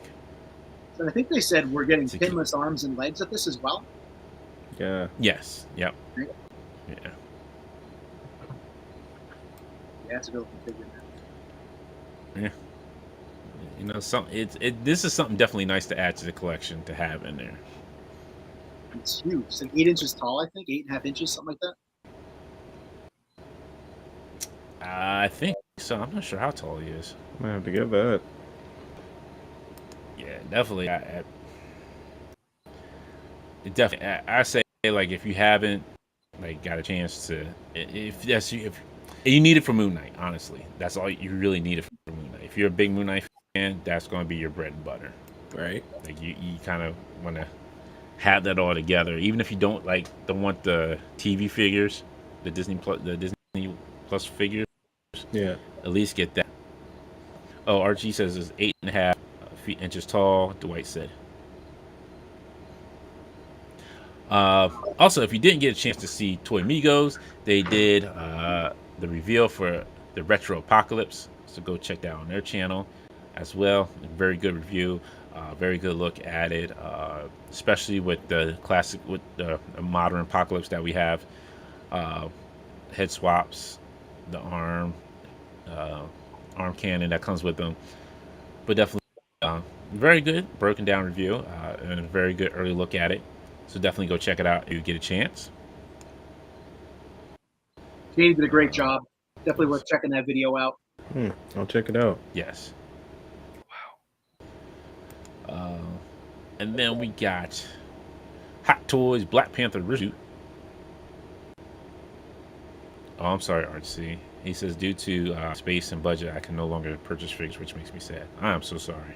So I think they said we're getting To keep- pinless arms and legs at this as well. Yeah. Yes. Yep. Right. Yeah. Yeah, it's a good looking figure. Yeah. You know, this is something definitely nice to add to the collection to have in there. It's huge. It's like 8 inches tall, I think, 8.5 inches, something like that. I think so. I'm not sure how tall he is. I have to get that. Yeah, definitely. I say like if you haven't like got a chance to, if you need it for Moon Knight, honestly, that's all you really need it for Moon Knight. If you're a big Moon Knight fan, that's going to be your bread and butter, Right. like you kind of want to have that all together, even if you don't want the TV figures, the Disney Plus figures. Yeah. At least get that. Oh, Archie says it's 8.5 inches tall. Dwight said. Also, if you didn't get a chance to see Toy Migos, they did the reveal for the Retro Apocalypse. So go check that out on their channel as well. Very good review. Very good look at it, especially with the classic, with the modern Apocalypse that we have. Head swaps, the arm cannon that comes with them. But definitely very good broken down review and a very good early look at it. So definitely go check it out if you get a chance. Katie did a great job. Definitely worth checking that video out. I'll check it out. Yes. Wow. And then we got Hot Toys Black Panther reshoot. Oh, I'm sorry, RC. He says, due to space and budget, I can no longer purchase figures, which makes me sad. I am so sorry.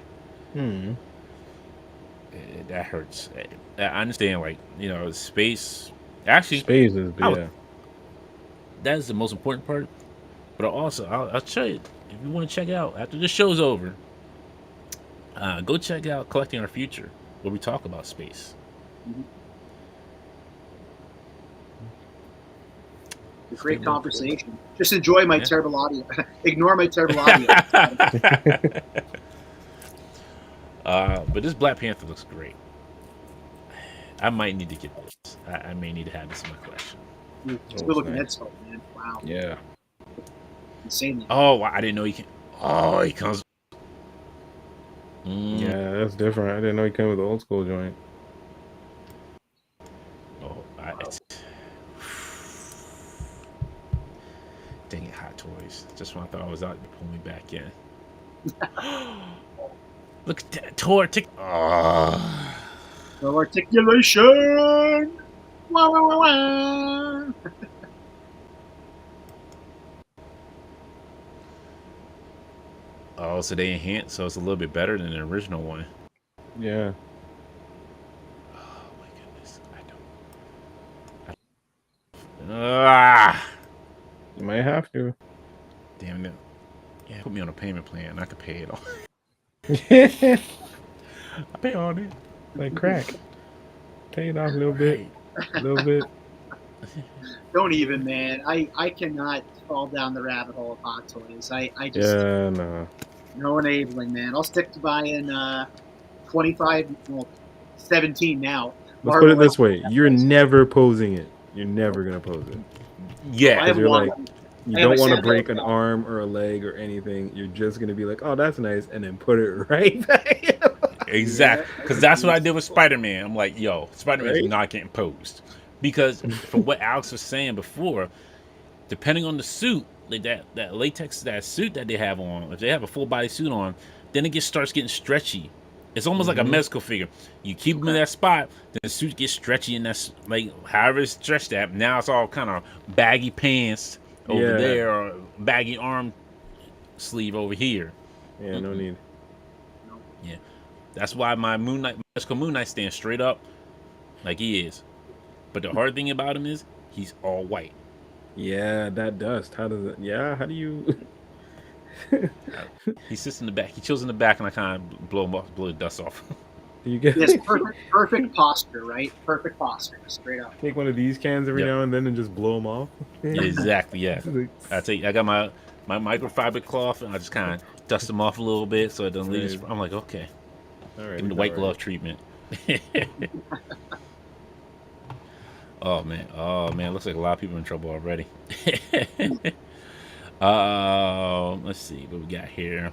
That hurts. I understand, like, you know, space. Actually, Space is that is the most important part. But also, I'll tell you, if you want to check it out after this show's over, go check out Collecting Our Future, where we talk about space. Mm-hmm. A great conversation. Just enjoy my terrible audio. Ignore my terrible audio. But this Black Panther looks great. I might need to get this. I may need to have this in my collection. It's a good looking head sculpt, man. Wow. Yeah. Insanely. Oh, wow, I didn't know he can. Oh, he comes. Yeah, that's different. I didn't know he came with the old school joint. Oh, dang it, Hot Toys. Just when I thought I was out, you pulled me back in. Look at that tour. No articulation. Wah, wah, wah, wah. Oh, so they enhanced, so it's a little bit better than the original one. Yeah. Oh my goodness, I don't. You might have to. Damn it. Yeah, put me on a payment plan. I could pay it all. I pay all this. Like crack. Pay it off a little bit. A little bit. Don't even, man. I cannot fall down the rabbit hole of Hot Toys. I just Yeah, no. no enabling, man. I'll stick to buying 25, well, 17 now. Let's put it this way: you're never posing it. You're never gonna pose it. Yeah, I have You're one. like, you I have don't a want to Sandman break an now. arm or a leg or anything. You're just gonna be like, "Oh, that's nice," and then put it right back. exactly. Because that's what I did with Spider-Man. I'm like, yo, Spider-Man's Right? not getting posed. Because from what Alex was saying before, depending on the suit, like that latex, that suit that they have on, if they have a full body suit on, then it starts getting stretchy. It's almost like a medical figure. You keep them in that spot, then the suit gets stretchy, and that's like however it's stretched at. Now it's all kind of baggy pants over there, or baggy arm sleeve over here. Yeah, no need. Yeah, that's why my Magical Moon Knight stands straight up, like he is. But the hard thing about him is he's all white. Yeah, that dust. How does it? Yeah, how do you? He sits in the back. He chills in the back, and I kind of blow the dust off. Do you get Yes, perfect posture, right? Perfect posture, straight up. take one of these cans every Yep. now and then and just blow them off? Exactly. Yeah. Like, I got my microfiber cloth, and I just kind of dust them off a little bit so it doesn't leave. Right. I'm like, okay, all right, give me the white glove treatment. Oh man, looks like a lot of people are in trouble already. Let's see what we got here.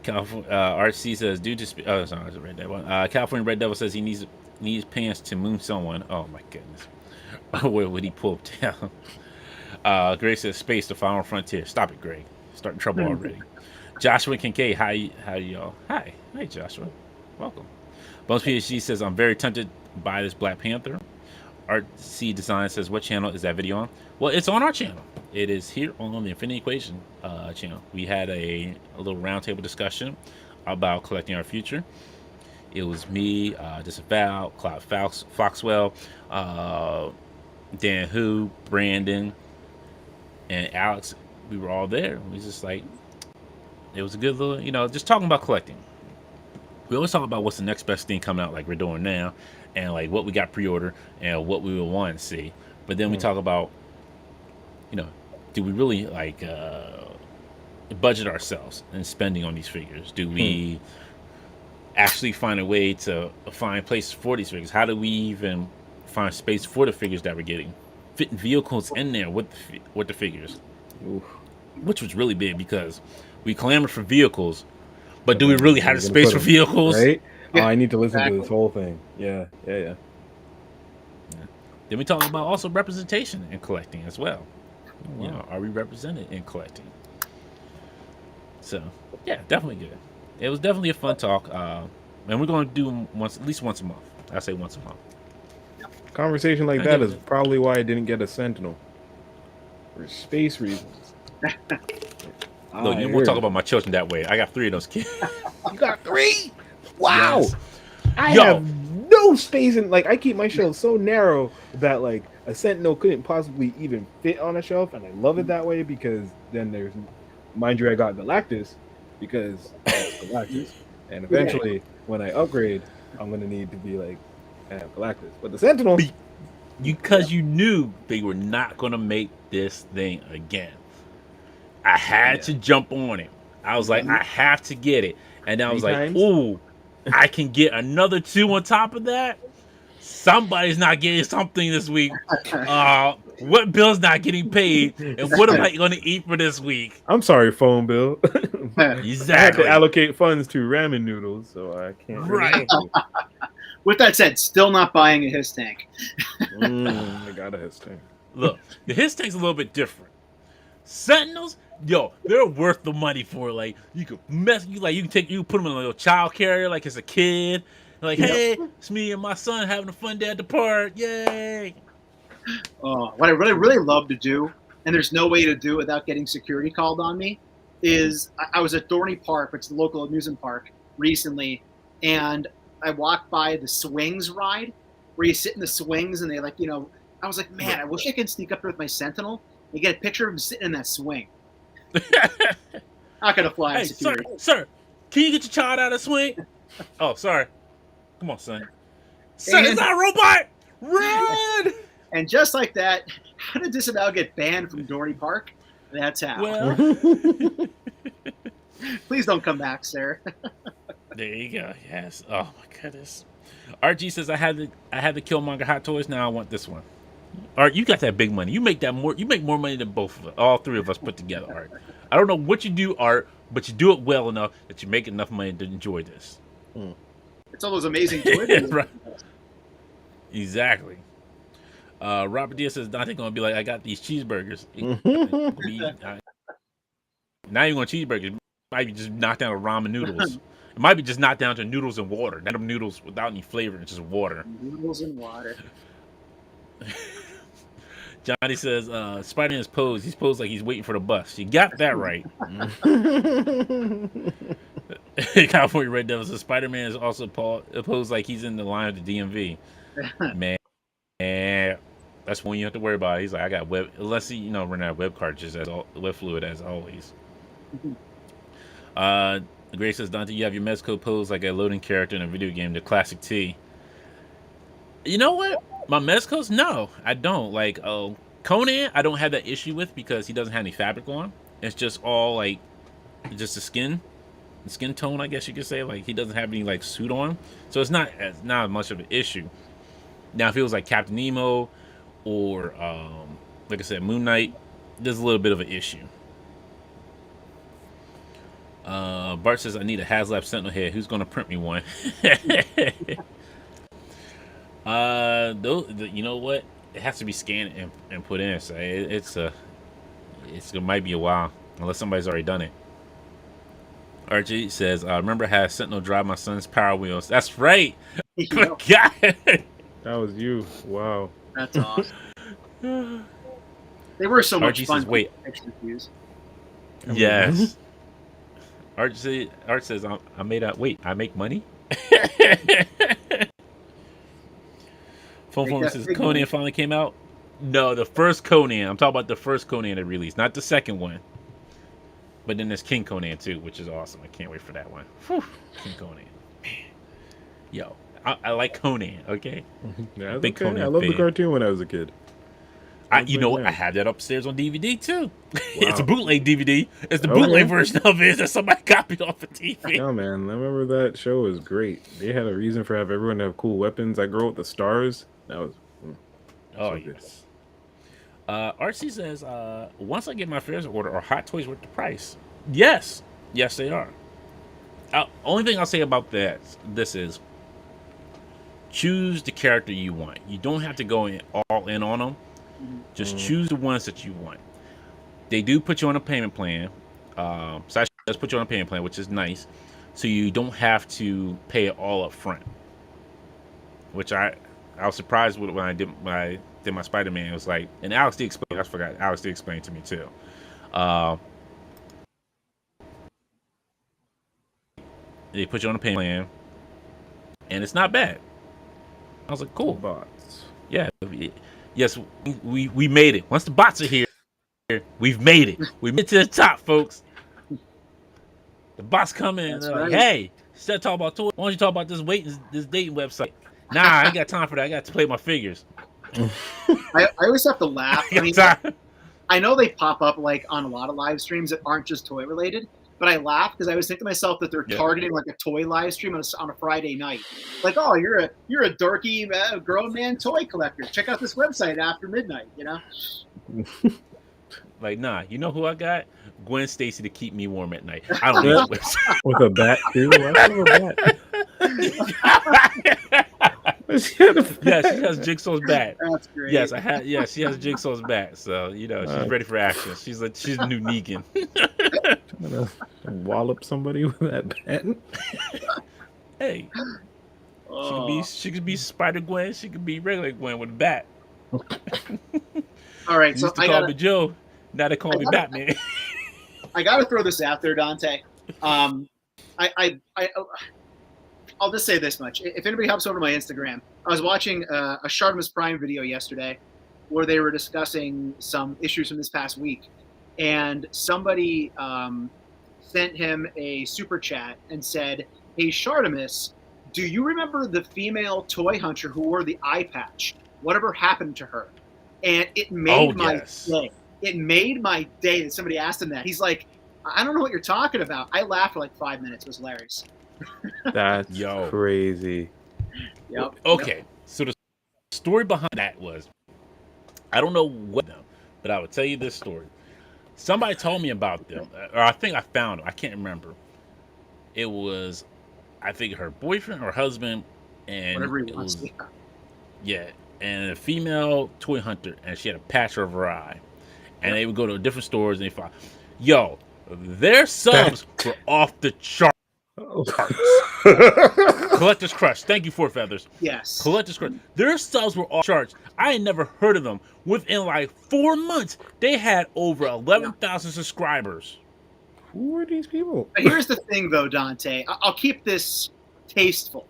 California RC says due to oh sorry, I read that one. California Red Devil says he needs pants to moon someone. Oh my goodness, where would he pull down? Greg says space, the final frontier. Stop it, Greg. Starting trouble already. Joshua Kincaid, how y'all? Hi Joshua, welcome. Bones PhD says I'm very tempted by this Black Panther. RC Design says, what channel is that video on? Well, it's on our channel. It is here on the Infinity Equation channel. We had a little roundtable discussion about collecting our future. It was me, Disavow, Cloud Foxwell, Dan Hu, Brandon, and Alex. We were all there. We was just like, it was a good little, just talking about collecting. We always talk about what's the next best thing coming out, like we're doing now, and like what we got pre-order and what we would want to see. But then we talk about, do we really like budget ourselves and spending on these figures? Do we actually find a way to find places for these figures? How do we even find space for the figures that we're getting? Fitting vehicles in there with the figures, which was really big because we clamored for vehicles. But do we really have the space for vehicles? Right? Yeah, Oh, I need to listen to this whole thing. Yeah. Then we talk about also representation in collecting as well. Wow. Are we represented in collecting? So, yeah, definitely good. It was definitely a fun talk. And we're going to do them at least once a month. I say once a month. Conversation like that is probably why I didn't get a Sentinel. For space reasons. Look, you won't talk about my children that way. I got 3 of those kids. You got 3? Wow. Yes. I have no space in, like, I keep my shelf so narrow that, like, a Sentinel couldn't possibly even fit on a shelf, and I love it that way because then there's, mind you, I got Galactus because it's Galactus, and eventually when I upgrade, I'm gonna need to be like, I have Galactus, but the Sentinel, because you knew they were not gonna make this thing again. I had to jump on it. I was like, I have to get it. And then I was like, ooh, I can get another 2 on top of that. Somebody's not getting something this week. What bill's not getting paid? And what am I going to eat for this week? I'm sorry, phone bill. Exactly. I had to allocate funds to ramen noodles, so I can't. Right. With that said, still not buying a His tank. I got a His tank. Look, the His tank's a little bit different. Sentinels, they're worth the money for it. Like you can put them in a little child carrier like it's a kid. Like, hey, it's me and my son having a fun day at the park. Yay! What I really love to do, and there's no way to do it without getting security called on me, is I was at Dorney Park, which is the local amusement park, recently, and I walked by the swings ride where you sit in the swings and they I was like, man, I wish I could sneak up there with my Sentinel and get a picture of him sitting in that swing. Not gonna fly. Hey, sir, can you get your child out of the swing? Oh, sorry. Come on, son. Son, it's not a robot. Run! And just like that, how did Disavow get banned from Dorney Park? That's how. Well, please don't come back, sir. There you go. Yes. Oh my goodness. RG says I had the Killmonger Hot Toys. Now I want this one. Art, you got that big money. You make more money than both of us, all 3 of us put together, Art. I don't know what you do, Art, but you do it well enough that you make enough money to enjoy this. It's all those amazing toys. Right. Exactly. Robert Diaz says Dante gonna be like, I got these cheeseburgers. Not even on cheeseburgers. It might be just knocked down to ramen noodles. It might be just knocked down to noodles and water. Not them noodles without any flavor, it's just water. Noodles and water. Johnny says, Spider-Man's pose. He's posed like he's waiting for the bus. You got that right. California Red Devil says, Spider-Man is also posed like he's in the line of the DMV. Man, that's one you have to worry about. He's like, I got web, unless he, run out of web cartridges, web fluid as always. Grace says, Dante, you have your Mezco pose like a loading character in a video game, the classic T. You know what? My Mezcos? No, I don't. Like, Conan, I don't have that issue with because he doesn't have any fabric on. It's just all, like, just the skin tone, I guess you could say. Like, he doesn't have any, like, suit on. So it's not much of an issue. Now, if it was, like, Captain Nemo or, like I said, Moon Knight, there's a little bit of an issue. Bart says, I need a HasLab Sentinel head. Who's going to print me one? You know what? It has to be scanned and put in. So it might be a while unless somebody's already done it. Archie says, remember how Sentinel drive my son's Power Wheels? That's right. Yep. God. That was you. Wow. That's awesome. They were so much RG fun. says, wait. Yes. Art says, I make money? Phone Form says, Conan finally came out? No, the first Conan. I'm talking about the first Conan they released, not the second one. But then there's King Conan, too, which is awesome. I can't wait for that one. Whew. King Conan. Man. Yo, I like Conan, okay? Yeah, big okay. Conan I loved the fan. cartoon when I was a kid. You know what? I have that upstairs on DVD too. Wow. It's a bootleg DVD. It's the bootleg version of it that somebody copied off the TV. No, man. I remember that show was great. They had a reason for everyone to have cool weapons. I grew up with the stars. That was Oh, so yes. RC says, once I get my fares in order, are Hot Toys worth the price? Yes. Yes, they are. Only thing I'll say about this is choose the character you want. You don't have to go all in on them. Just choose the ones that you want. They do put you on a payment plan. Sashi does put you on a payment plan, which is nice. So you don't have to pay it all up front. Which I was surprised with when I did my Spider-Man. It was like, and Alex did explain. I forgot. Alex did explain to me too. They put you on a payment plan, and it's not bad. I was like, cool. bots. Yeah. Yes, we made it. Once the bots are here, we've made it. We made it to the top, folks. The bots come in and they're like, hey, instead of talking about toys, why don't you talk about this dating website? Nah, I ain't got time for that. I got to play my figures. I always have to laugh. I mean, I know they pop up like on a lot of live streams that aren't just toy related, but I laugh because I always think to myself that they're targeting like a toy live stream on a Friday night. Like, oh, you're a dorky grown man toy collector. Check out this website after midnight. You know. Like, nah, you know who I got? Gwen Stacy to keep me warm at night. I don't know. With a bat too. Why with a bat? Yeah, she has Jigsaw's bat. That's great. Yes, Yeah, she has Jigsaw's bat. So she's ready for action. She's the new Negan. I'm gonna wallop somebody with that bat. Hey, she could be Spider Gwen. She could be regular Gwen with a bat. All right, so I call me Joe. Now they call me Batman. I got to throw this out there, Dante. I'll just say this much. If anybody hops over to my Instagram, I was watching a Shartimus Prime video yesterday where they were discussing some issues from this past week. And somebody sent him a super chat and said, hey, Shartimus, do you remember the female toy hunter who wore the eye patch? Whatever happened to her? And it made my day. It made my day that somebody asked him that. He's like, I don't know what you're talking about. I laughed for like 5 minutes. It was hilarious. That's crazy. Yep. Okay, so the story behind that was, I don't know what them, but I will tell you this story. Somebody told me about them, or I think I found them. I can't remember. It was, I think, her boyfriend or husband, and whatever he wants. Yeah, and a female toy hunter, and she had a patch over her eye. And they would go to different stores and they find, their subs were off the chart. Collector's Crush. Thank you for Feathers. Yes. Collector's Crush. Their subs were off charts. I had never heard of them. Within like 4 months, they had over 11,000 subscribers. Who are these people? But here's the thing, though, Dante. I'll keep this tasteful.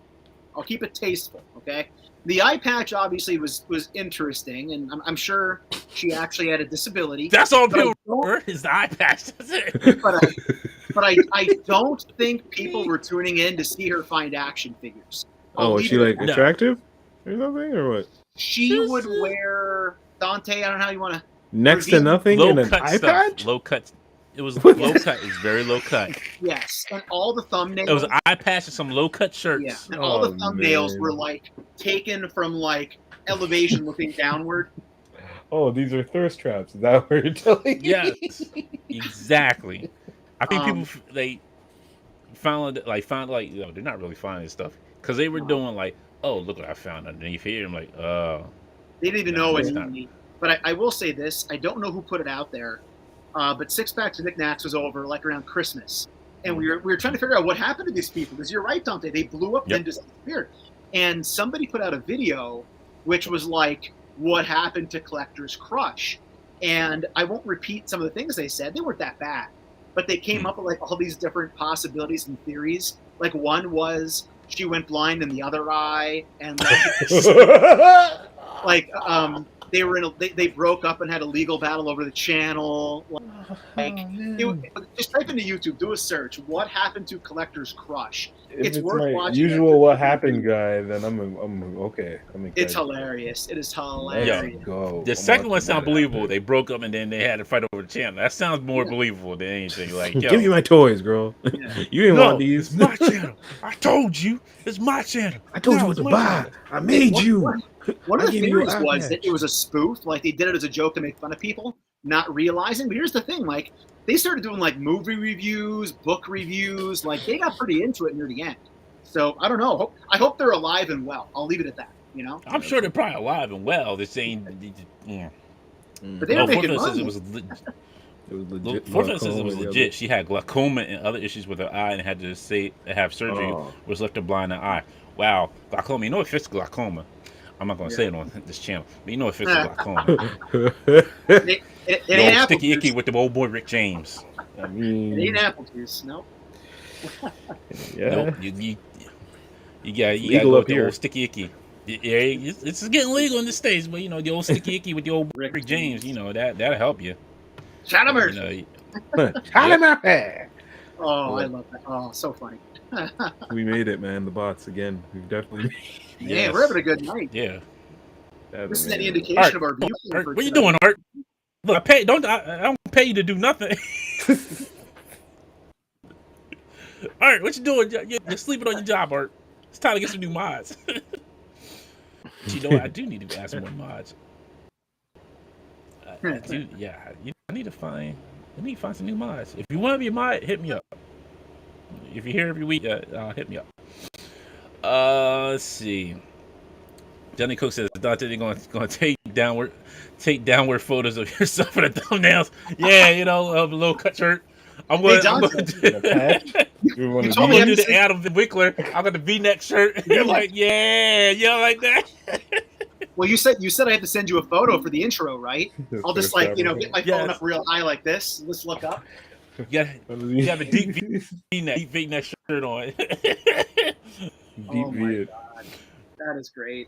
I'll keep it tasteful, okay? The eye patch obviously was interesting, and I'm sure she actually had a disability. That's all people were, is the eye patch. That's it. but I don't think people were tuning in to see her find action figures. Oh, is she like No. attractive or something, or what? She would wear Dante. I don't know how you want to. Next to nothing Low in an cut eye stuff. patch? Low cut. It was low cut. It's very low cut. Yes, and all the thumbnails. It was eye patch and some low cut shirts. Yeah, and all the thumbnails man. were like taken from like elevation looking downward. Oh, these are thirst traps. Is that what you're telling me? Yes, exactly. I think people they found you know, they're not really finding stuff because they were doing like, oh, look what I found underneath here. I'm like, oh, They didn't even no, know it's it. not. But I will say this: I don't know who put it out there, but Six Packs of Knickknacks was over like around Christmas, and we were trying to figure out what happened to these people. Because you're right, Dante, they blew up and disappeared. And somebody put out a video, which was like, what happened to Collector's Crush? And I won't repeat some of the things they said; they weren't that bad, but they came up with like all these different possibilities and theories. Like one was she went blind in the other eye, and like they were they broke up and had a legal battle over the channel. Like just type into YouTube, do a search. What happened to Collector's Crush? If it's worth my watching. usual what happened guy, then I'm okay. It's hilarious. It is hilarious. Go. The second one sounds believable. They broke up and then they had to fight over the channel. That sounds more believable than anything. Like, yo, give me my toys, girl. You didn't want these. It's my channel. I told you, it's my channel. I told you what to buy. I made you. One of the theories was that it was a spoof, like they did it as a joke to make fun of people, not realizing. But here's the thing, like they started doing like movie reviews, book reviews, like they got pretty into it near the end. So I don't know. I hope they're alive and well. I'll leave it at that. You know, I'm sure they're probably alive and well. They're saying, yeah. But they were making money. It was legit. Fortnite says it was legit. She had glaucoma and other issues with her eye and had to have surgery, which left her blind in the eye. Wow, glaucoma. You know it fits glaucoma. I'm not going to say it on this channel, but you know it fits glaucoma. It ain't sticky icky with the old boy Rick James. I mean, it ain't apple juice. Nope. Yeah. Nope. You got to go with the old sticky icky. Yeah, it's getting legal in the States, but you know the old sticky icky with the old Rick James. You know that'll help you. Shot him, Shot him up there. Oh, I love that. Oh, so funny. We made it, man. The bots again. We've definitely. Yeah, we're having a good night. Yeah. This is any indication of our view. Art, what are you doing, Art? Look, I don't pay you to do nothing. Art, what you doing? You're sleeping on your job, Art. It's time to get some new mods. You know what? I do need to add some more mods. I do, yeah. I need to find some new mods. If you want to be a mod, hit me up. If you're here every week, hit me up. Let's see. Johnny Cook says Dante, they're going to take downward photos of yourself for the thumbnails. Yeah, you know, a little cut shirt. I'm going to do the Adam Wickler. I got the V-neck shirt. You're like, yeah, like that. Well, you said I had to send you a photo for the intro, right? I'll just get my phone up real high like this. Let's look up. You have a deep V-neck shirt on. Deep V. God. That is great.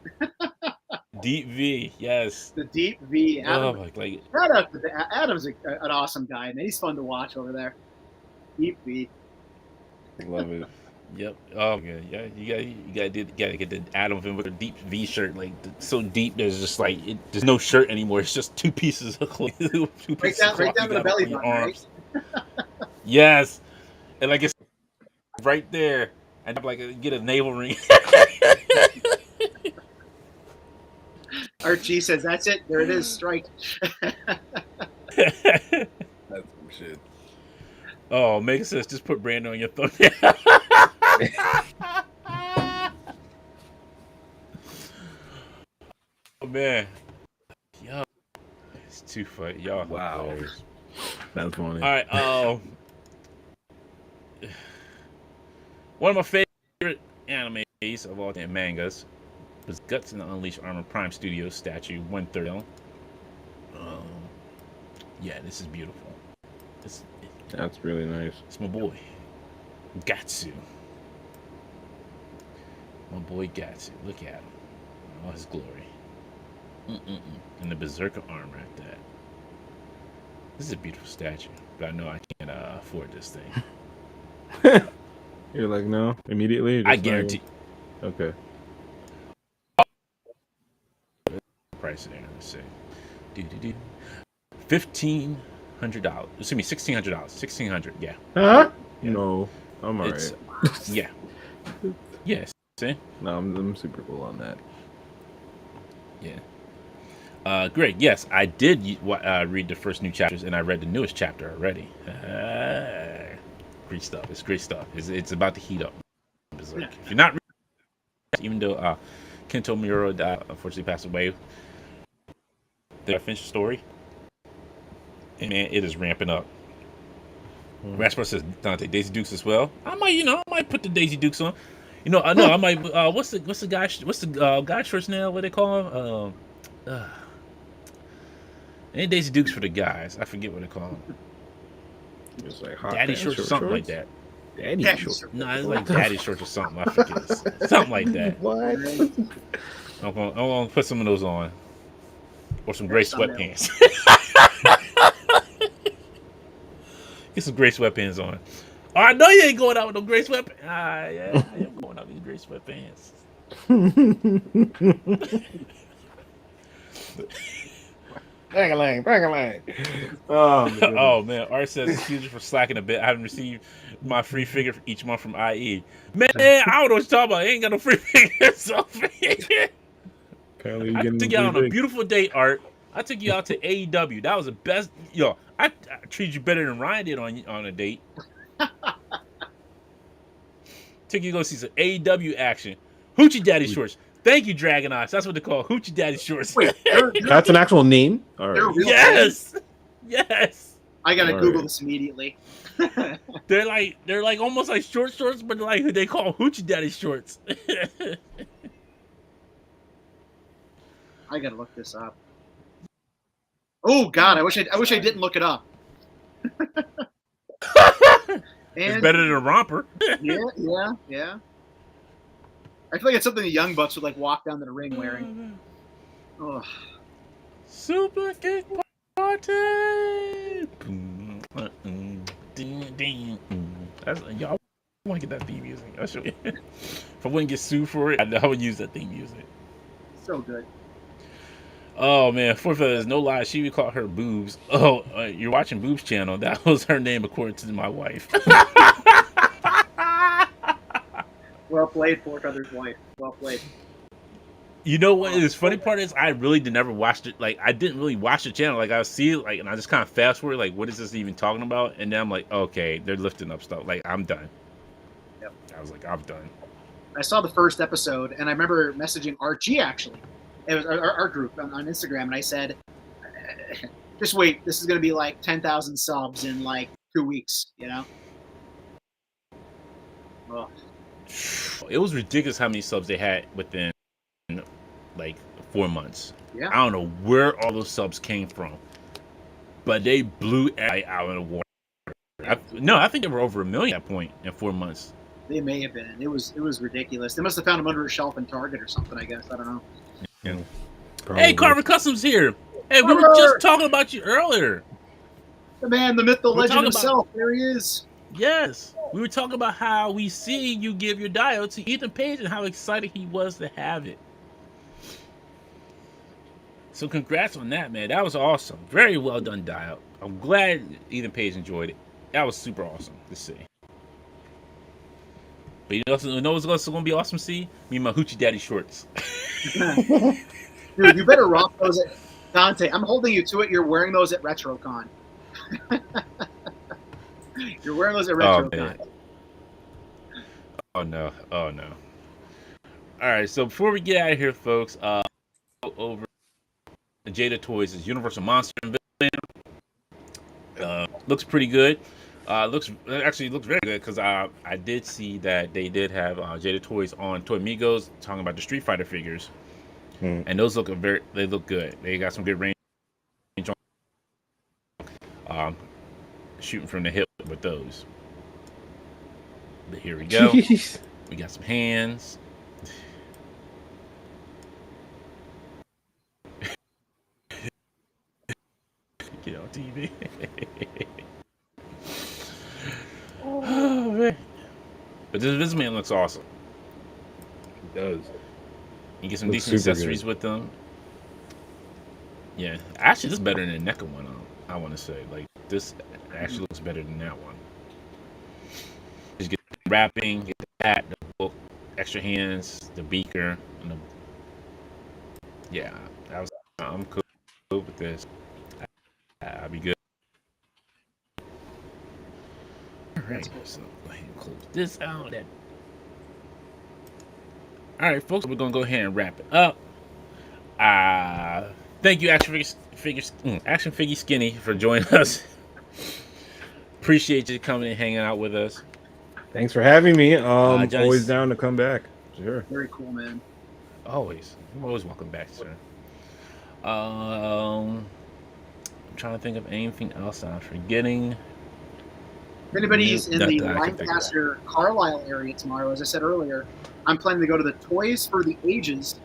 Deep V, yes. The Deep V. Adam, Adam's an awesome guy, man. He's fun to watch over there. Deep V. Love it. Yep. Oh yeah. You gotta get the Adam with a deep V shirt, like so deep. There's just like there's no shirt anymore. It's just two pieces of cloth. Right down to the belly button, right? Yes, and like it's right there, and like get a navel ring. Archie says, "That's it. There it is. Strike." That's some shit. Oh, make sense. Just put Brandon on your thumbnail. Oh man, yo, it's too funny, y'all. Wow, that's funny. All right, one of my favorite animes of all time mangas was Guts in the Unleashed Armor Prime Studios statue 130. Yeah, this is beautiful. That's really nice. It's my boy, Gatsu. My boy Gatsu. Look at him. All his glory. And the Berserker armor at that. This is a beautiful statue, but I know I can't afford this thing. You're like, no, immediately. I guarantee. Okay. Price there. Let's see. $1,500. Excuse me, $1,600. $1,600. Yeah. Huh? Yeah. No, I'm alright. It's yeah. Yes. See? No, I'm super cool on that. Yeah. Great. Yes, I did read the first new chapters, and I read the newest chapter already. Great stuff. It's great stuff. It's about to heat up. If you're not reading, even though Kento Miura unfortunately passed away, they finished the story, and man, it is ramping up. Raspar says Dante Daisy Dukes as well. I might put the Daisy Dukes on. No, I might. What's the guy shorts now? What they call him? Ain't Daisy Dukes for the guys? I forget what they call them. It's like hot Daddy shorts or something like that. Daddy shorts. No, it's like daddy shorts or something. I forget. Something like that. What? I'm gonna put some of those on, or some gray sweatpants. Get some gray sweatpants on. Oh, I know you ain't going out with no gray sweatpants. Yeah, I am going out with these gray sweatpants. Bang-a-lang. Oh man, Art says excuse me for slacking a bit. I haven't received my free figure for each month from IE. Man, I don't know what you're talking about. I ain't got no free figures. I took you out on a beautiful date, Art. I took you out to AEW. That was the best. Yo, I treated you better than Ryan did on a date. Took you to go see some AEW action. Hoochie Daddy shorts. Thank you, Dragon Eyes. That's what they call Hoochie Daddy shorts. Wait, that's an actual name? All right. Yes. Yes. I gotta Google this immediately. They're like almost like short shorts, but like they call Hoochie Daddy shorts. I gotta look this up. Oh God, I wish I didn't look it up. It's better than a romper. Yeah. I feel like it's something the Young Bucks would like walk down to the ring wearing. Oh. Super kick party. Y'all want to get that theme music? If I wouldn't get sued for it, I would use that theme music. So good. Oh man, there's no lie. She would call her Boobs. Oh, you're watching Boobs channel. That was her name according to my wife. Well played, Four Feathers' wife. Well played. You know what? The funny part is, I really never watched it. Like, I didn't really watch the channel. Like, I see it, like, and I just kind of fast forward. Like, what is this even talking about? And then I'm like, okay, they're lifting up stuff. Like, I'm done. Yep. I was like, I'm done. I saw the first episode, and I remember messaging RG actually. It was our group on Instagram, and I said, "Just wait. This is going to be like 10,000 subs in like 2 weeks." You know. Oh. It was ridiculous how many subs they had within like 4 months. Yeah. I don't know where all those subs came from, but they blew out in the water. I think they were over 1 million at that point in 4 months. They may have been. It was ridiculous. They must have found them under a shelf in Target or something. I guess I don't know. Yeah. Hey, Carver Customs here. Hey, we were just talking about you earlier. The man, the myth, the legend himself. There he is. Yes. We were talking about how we see you give your diode to Ethan Page and how excited he was to have it. So congrats on that, man. That was awesome. Very well done, diode. I'm glad Ethan Page enjoyed it. That was super awesome to see. But you know what's also going to be awesome to see? Me and my Hoochie Daddy shorts. Dude, you better rock those at Dante. I'm holding you to it. You're wearing those at RetroCon. You're wearing those at RetroCon. Oh no. All right, so before we get out of here, folks, go over Jada Toys' Universal Monster and Villain. Looks pretty good. Looks very good because I did see that they did have Jada Toys on Toy Migos talking about the Street Fighter figures, and those look good. They got some good range on shooting from the hip with those. But here we go. Jeez. We got some hands. Get on TV. Oh man. But this man looks awesome. It does. You get some Looks decent super accessories good. with them. Yeah, actually, this is better than the NECA one. I want to say, like, this actually looks better than that one. Just get the wrapping, get the hat, the book, extra hands, the beaker, and the yeah. I'm cool with this. I'll be good. All right, so go ahead and close this out. All right, folks, we're gonna go ahead and wrap it up. Thank you, Actionfiggy Skinny, for joining us. Appreciate you coming and hanging out with us. Thanks for having me. Johnny's- Always down to come back. Sure. Very cool, man. Always, I'm always welcome back, sir. I'm trying to think of anything else I'm forgetting. If anybody's in Not the that I can think of. Lancaster, Carlisle area tomorrow, as I said earlier, I'm planning to go to the Toys for the Ages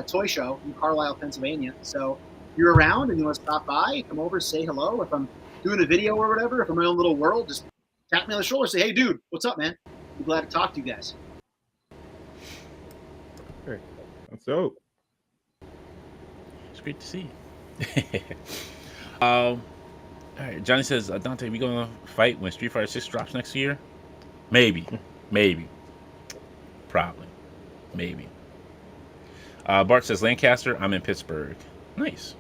toy show in Carlisle, Pennsylvania. So if you're around and you want to stop by, come over, say hello. If I'm doing a video or whatever, if I'm in my own little world, just tap me on the shoulder, say, hey, dude, what's up, man? Be glad to talk to you guys. That's dope. It's great to see you. All right, Johnny says, Dante, we gonna fight when Street Fighter 6 drops next year? Maybe, probably, maybe. Bart says, Lancaster, I'm in Pittsburgh. Nice.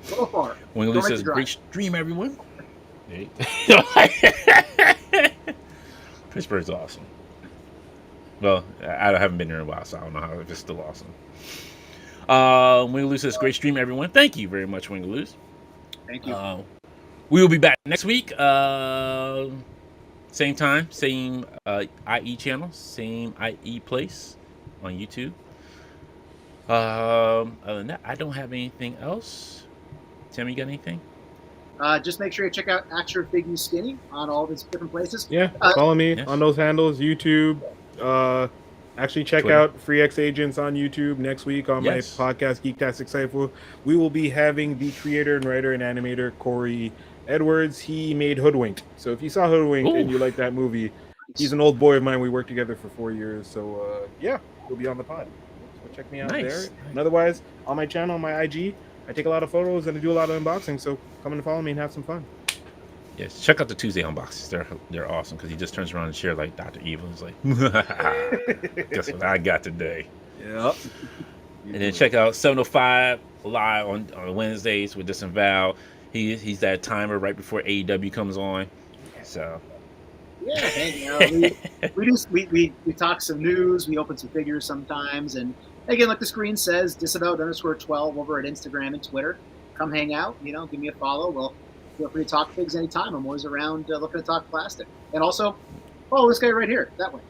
So far. Wing Don't says, make the drive. great stream, everyone. Pittsburgh's awesome. Well, I haven't been there in a while, so I don't know if it's still awesome. Wingaloo says, great stream, everyone. Thank you very much, Wingaloo. Thank you. We will be back next week. Same time, same IE channel, same IE place on YouTube. Other than that, I don't have anything else. Tim, you got anything? Just make sure you check out Actionfiggy Skinny on all these different places. Yeah, follow me yes. on those handles. YouTube. Actually, check Twitter. out Free X Agents on YouTube next week on Yes. my podcast, Geektastic Cypher. We will be having the creator and writer and animator, Corey Edwards. He made Hoodwinked. So if you saw Hoodwinked and Ooh. you like that movie, he's an old boy of mine. We worked together for 4 years. So, yeah, he'll be on the pod. So check me out Nice. there. And otherwise, on my channel, on my IG, I take a lot of photos and I do a lot of unboxing. So come and follow me and have some fun. Yes, check out the Tuesday unboxings. They're awesome because he just turns around and shares like Dr. Evil. He's like, guess what I got today? Yep. And then check out 705 live on Wednesdays with Disavow. He's that timer right before AEW comes on. So Yeah, hey, we talk some news, we open some figures sometimes, and again, like the screen says, disavowed_12 over at Instagram and Twitter. Come hang out, give me a follow. Well, feel free to talk figs anytime. I'm always around looking to talk plastic. And also, follow this guy right here, that way.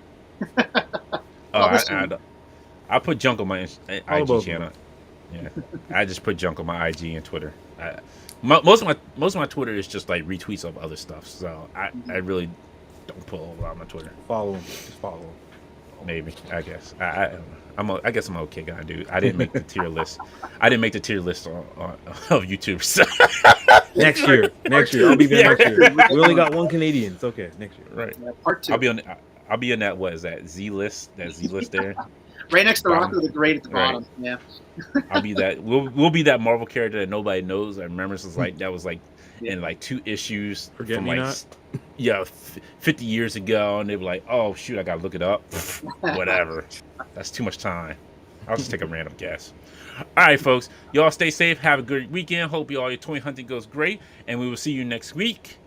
I put junk on my All IG channel. Yeah, I just put junk on my IG and Twitter. Most of my Twitter is just like retweets of other stuff. So I really don't put a lot on my Twitter. Follow him. Just follow him. Maybe, I guess. I guess I'm an okay guy, dude. I didn't make the tier list. I didn't make the tier list of YouTube. So. Next year, I'll be there next year. We only got one Canadian. It's okay. Next year, Right. Yeah, part 2. I'll be in that. What is that Z list? That Z list there. Right next to Rocco the Great at the bottom. Right. Yeah. I'll be that. We'll be that Marvel character that nobody knows. I remember it was like that was like in like 2 issues Forget from Me like Not? 50 years ago, and they were like, "Oh shoot, I gotta look it up." Whatever. That's too much time. I'll just take a random guess. All right, folks. Y'all stay safe. Have a good weekend. Hope all your toy hunting goes great, and we will see you next week.